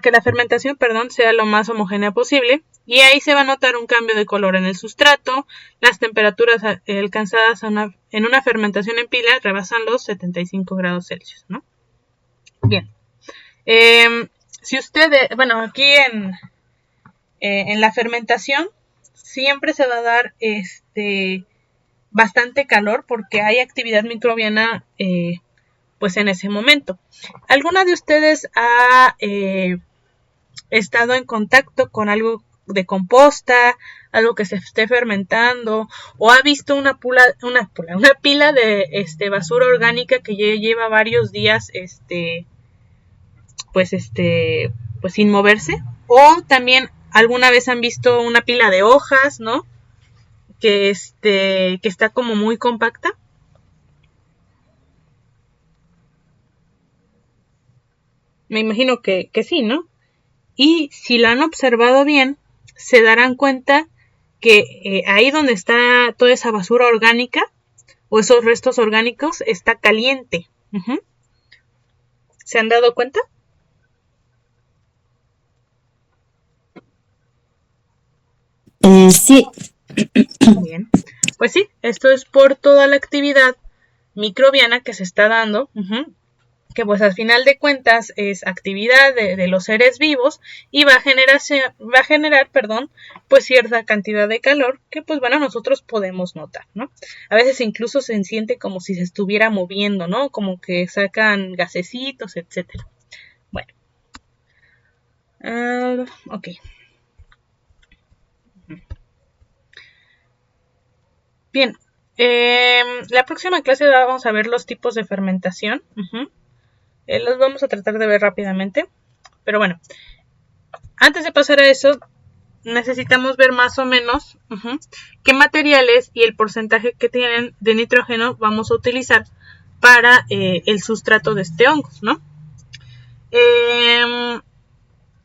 que la fermentación, sea lo más homogénea posible, y ahí se va a notar un cambio de color en el sustrato. Las temperaturas alcanzadas en una fermentación en pila rebasan los 75 grados Celsius, ¿no? Bien. Si ustedes, aquí en la fermentación siempre se va a dar bastante calor porque hay actividad microbiana pues en ese momento. ¿Alguna de ustedes ha estado en contacto con algo de composta, algo que se esté fermentando, o ha visto una pila de basura orgánica que ya lleva varios días pues sin moverse? O también alguna vez han visto una pila de hojas, ¿no? Que está como muy compacta. Me imagino que sí, ¿no? Y si lo han observado bien, se darán cuenta que ahí donde está toda esa basura orgánica o esos restos orgánicos está caliente. ¿Se han dado cuenta? Sí. Bien. Pues sí, esto es por toda la actividad microbiana que se está dando que pues al final de cuentas es actividad de los seres vivos y va a generar, pues cierta cantidad de calor que pues bueno, nosotros podemos notar, ¿no? A veces incluso se siente como si se estuviera moviendo, ¿no? Como que sacan gasecitos, etcétera. Bueno. Ok. Bien. La próxima clase vamos a ver los tipos de fermentación. Los vamos a tratar de ver rápidamente. Pero bueno, antes de pasar a eso, necesitamos ver más o menos qué materiales y el porcentaje que tienen de nitrógeno vamos a utilizar para el sustrato de este hongo, ¿no? En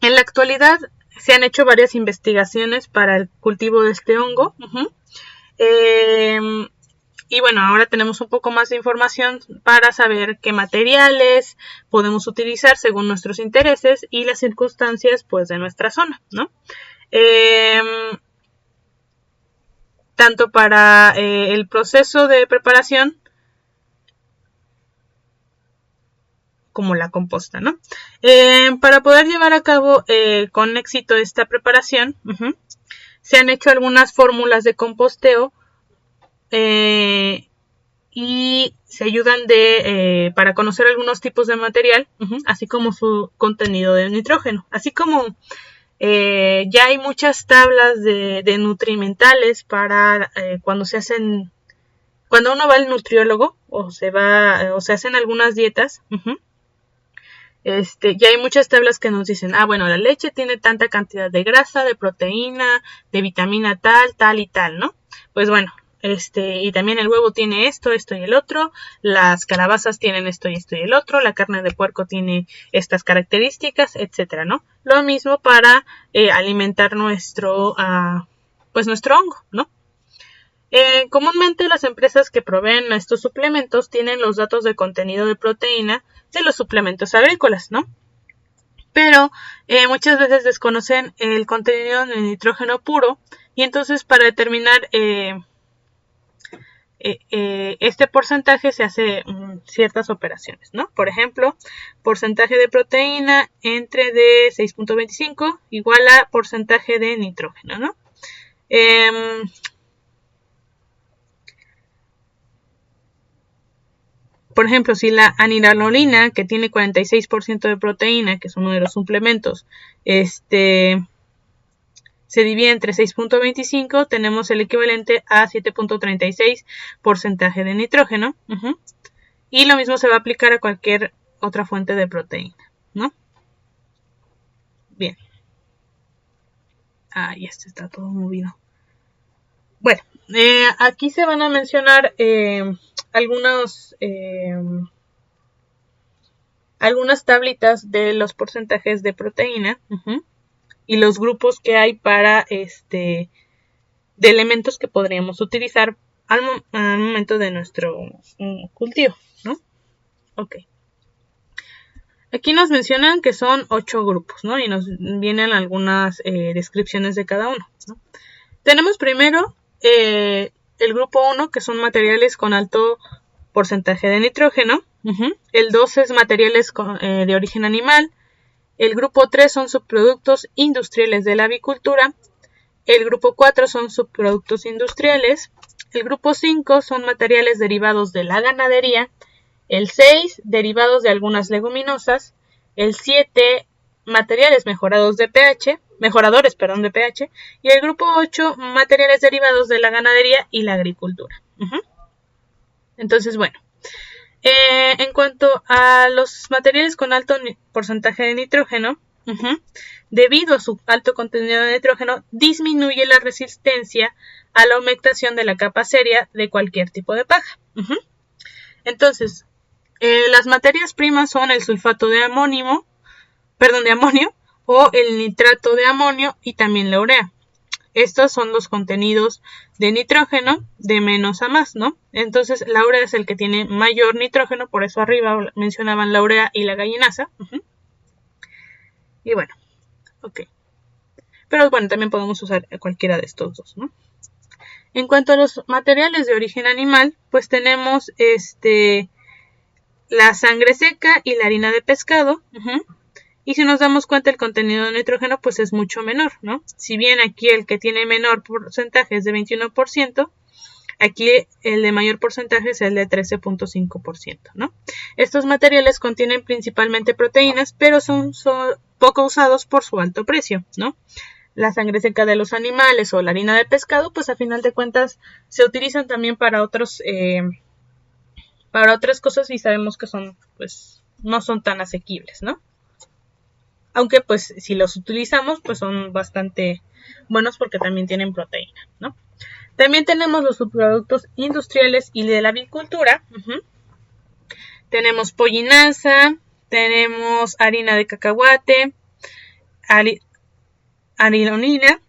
la actualidad se han hecho varias investigaciones para el cultivo de este hongo. Y bueno, ahora tenemos un poco más de información para saber qué materiales podemos utilizar según nuestros intereses y las circunstancias pues de nuestra zona, ¿no? Tanto para el proceso de preparación como la composta, ¿no? Para poder llevar a cabo con éxito esta preparación, se han hecho algunas fórmulas de composteo y se ayudan para conocer algunos tipos de material, así como su contenido de nitrógeno, así como ya hay muchas tablas de nutrimentales para cuando se hacen, cuando uno va al nutriólogo o se hacen algunas dietas. Ya hay muchas tablas que nos dicen, bueno, la leche tiene tanta cantidad de grasa, de proteína, de vitamina tal y tal, ¿no? Pues bueno, y también el huevo tiene esto y el otro, las calabazas tienen esto y el otro, la carne de puerco tiene estas características, etcétera, ¿no? Lo mismo para alimentar nuestro hongo, ¿no? Comúnmente las empresas que proveen estos suplementos tienen los datos de contenido de proteína de los suplementos agrícolas, ¿no? Pero muchas veces desconocen el contenido de nitrógeno puro y entonces para determinar este porcentaje se hace ciertas operaciones, ¿no? Por ejemplo, porcentaje de proteína entre de 6.25 igual a porcentaje de nitrógeno, ¿no? Por ejemplo, si la anilinolina, que tiene 46% de proteína, que es uno de los suplementos, se divide entre 6.25, tenemos el equivalente a 7.36 porcentaje de nitrógeno. Y lo mismo se va a aplicar a cualquier otra fuente de proteína, ¿no? Bien. Y este está todo movido. Bueno, aquí se van a mencionar algunas tablitas de los porcentajes de proteína y los grupos que hay para de elementos que podríamos utilizar al momento de nuestro cultivo, ¿no? Ok. Aquí nos mencionan que son 8 grupos, ¿no? Y nos vienen algunas descripciones de cada uno, ¿no? Tenemos primero el grupo 1, que son materiales con alto porcentaje de nitrógeno. El 2 es materiales de origen animal. El grupo 3 son subproductos industriales de la avicultura. El grupo 4 son subproductos industriales. El grupo 5 son materiales derivados de la ganadería. El 6, derivados de algunas leguminosas. El 7, materiales mejoradores de pH. Y el grupo 8, materiales derivados de la ganadería y la agricultura. Entonces, bueno, en cuanto a los materiales con alto porcentaje de nitrógeno, debido a su alto contenido de nitrógeno, disminuye la resistencia a la humectación de la capa seria de cualquier tipo de paja. Entonces, las materias primas son el sulfato de amonio o el nitrato de amonio y también la urea. Estos son los contenidos de nitrógeno de menos a más, ¿no? Entonces la urea es el que tiene mayor nitrógeno, por eso arriba mencionaban la urea y la gallinaza. Y bueno, ok. Pero bueno, también podemos usar cualquiera de estos dos, ¿no? En cuanto a los materiales de origen animal, pues tenemos la sangre seca y la harina de pescado. Y si nos damos cuenta, el contenido de nitrógeno pues es mucho menor, ¿no? Si bien aquí el que tiene menor porcentaje es de 21%, aquí el de mayor porcentaje es el de 13.5%, ¿no? Estos materiales contienen principalmente proteínas, pero son poco usados por su alto precio, ¿no? La sangre seca de los animales o la harina de pescado, pues a final de cuentas se utilizan también para otras cosas y sabemos que son, pues, no son tan asequibles, ¿no? Aunque pues si los utilizamos, pues son bastante buenos porque también tienen proteína, ¿no? También tenemos los subproductos industriales y de la avicultura. Tenemos pollinaza, tenemos harina de cacahuate, harinonina,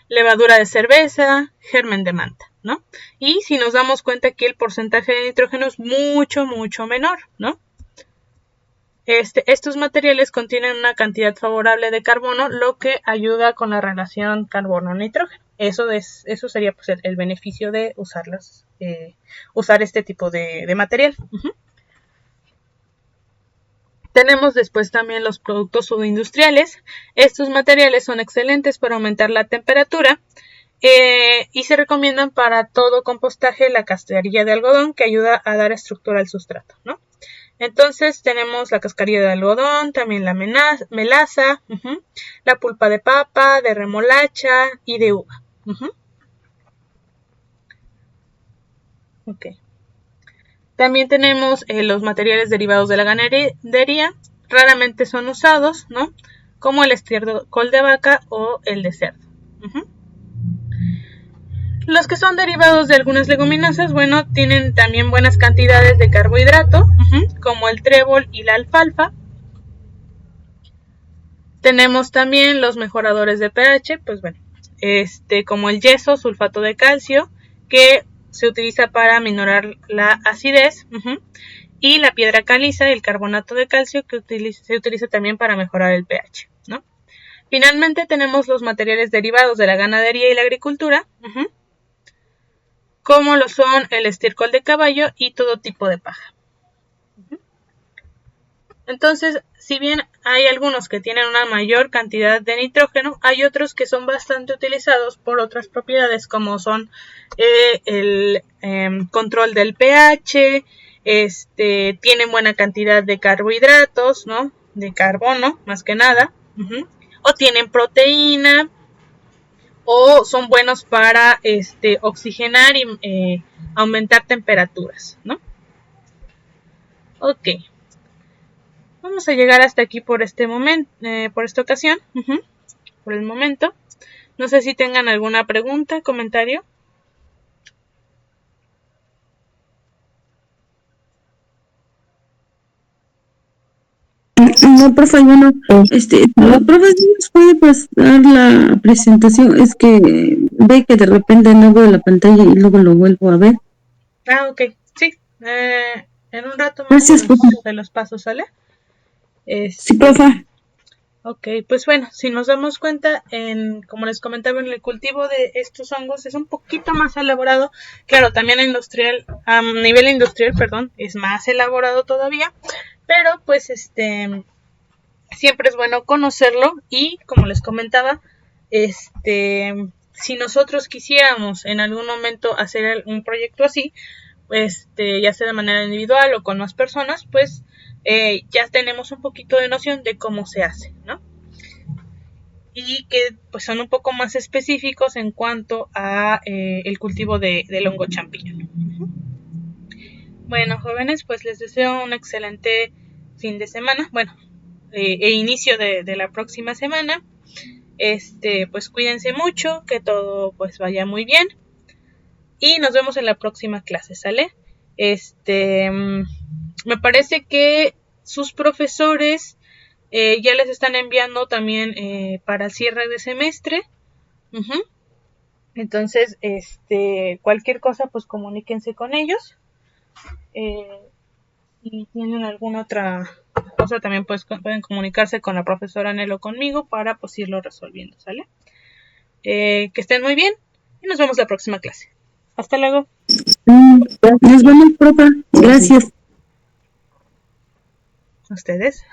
levadura de cerveza, germen de manta, ¿no? Y si nos damos cuenta aquí el porcentaje de nitrógeno es mucho, mucho menor, ¿no? Estos materiales contienen una cantidad favorable de carbono, lo que ayuda con la relación carbono-nitrógeno. Eso sería pues, el beneficio de usar este tipo de material. Tenemos después también los productos subindustriales. Estos materiales son excelentes para aumentar la temperatura y se recomiendan para todo compostaje, la cascarilla de algodón, que ayuda a dar estructura al sustrato, ¿no? Entonces tenemos la cascarilla de algodón, también la melaza, la pulpa de papa, de remolacha y de uva. Okay. También tenemos los materiales derivados de la ganadería, raramente son usados, ¿no? Como el estiércol de vaca o el de cerdo. Los que son derivados de algunas leguminosas, bueno, tienen también buenas cantidades de carbohidrato, como el trébol y la alfalfa. Tenemos también los mejoradores de pH, pues bueno, como el yeso, sulfato de calcio, que se utiliza para minorar la acidez, y la piedra caliza y el carbonato de calcio, que se utiliza también para mejorar el pH, ¿no? Finalmente tenemos los materiales derivados de la ganadería y la agricultura, como lo son el estiércol de caballo y todo tipo de paja. Entonces, si bien hay algunos que tienen una mayor cantidad de nitrógeno, hay otros que son bastante utilizados por otras propiedades, como son el control del pH, tienen buena cantidad de carbohidratos, ¿no? De carbono, más que nada, o tienen proteína, o son buenos para oxigenar y aumentar temperaturas, ¿no? Ok. Vamos a llegar hasta aquí por este momento, por esta ocasión, por el momento. No sé si tengan alguna pregunta, comentario. No, profe, bueno, la profe sí nos puede pasar la presentación, es que ve que de repente no veo la pantalla y luego lo vuelvo a ver. Ah, ok, sí, en un rato más Gracias, de los pasos, ¿sale? Sí, profe. Ok, pues bueno, si nos damos cuenta, como les comentaba, en el cultivo de estos hongos es un poquito más elaborado. Claro, también a nivel industrial, es más elaborado todavía, pero pues siempre es bueno conocerlo y como les comentaba, si nosotros quisiéramos en algún momento hacer un proyecto así, ya sea de manera individual o con más personas, pues ya tenemos un poquito de noción de cómo se hace, ¿no? Y que pues son un poco más específicos en cuanto a el cultivo del hongo champiñón. Bueno, jóvenes, pues les deseo un excelente fin de semana, e inicio de la próxima semana. Pues cuídense mucho, que todo pues vaya muy bien y nos vemos en la próxima clase, ¿sale? Me parece que sus profesores ya les están enviando también para el cierre de semestre. Entonces, cualquier cosa, pues comuníquense con ellos. Si tienen alguna otra cosa, también pueden comunicarse con la profesora Nelo o conmigo para pues irlo resolviendo, ¿sale? Que estén muy bien y nos vemos la próxima clase. Hasta luego. Nos vemos, profe. Gracias. ¿Ustedes?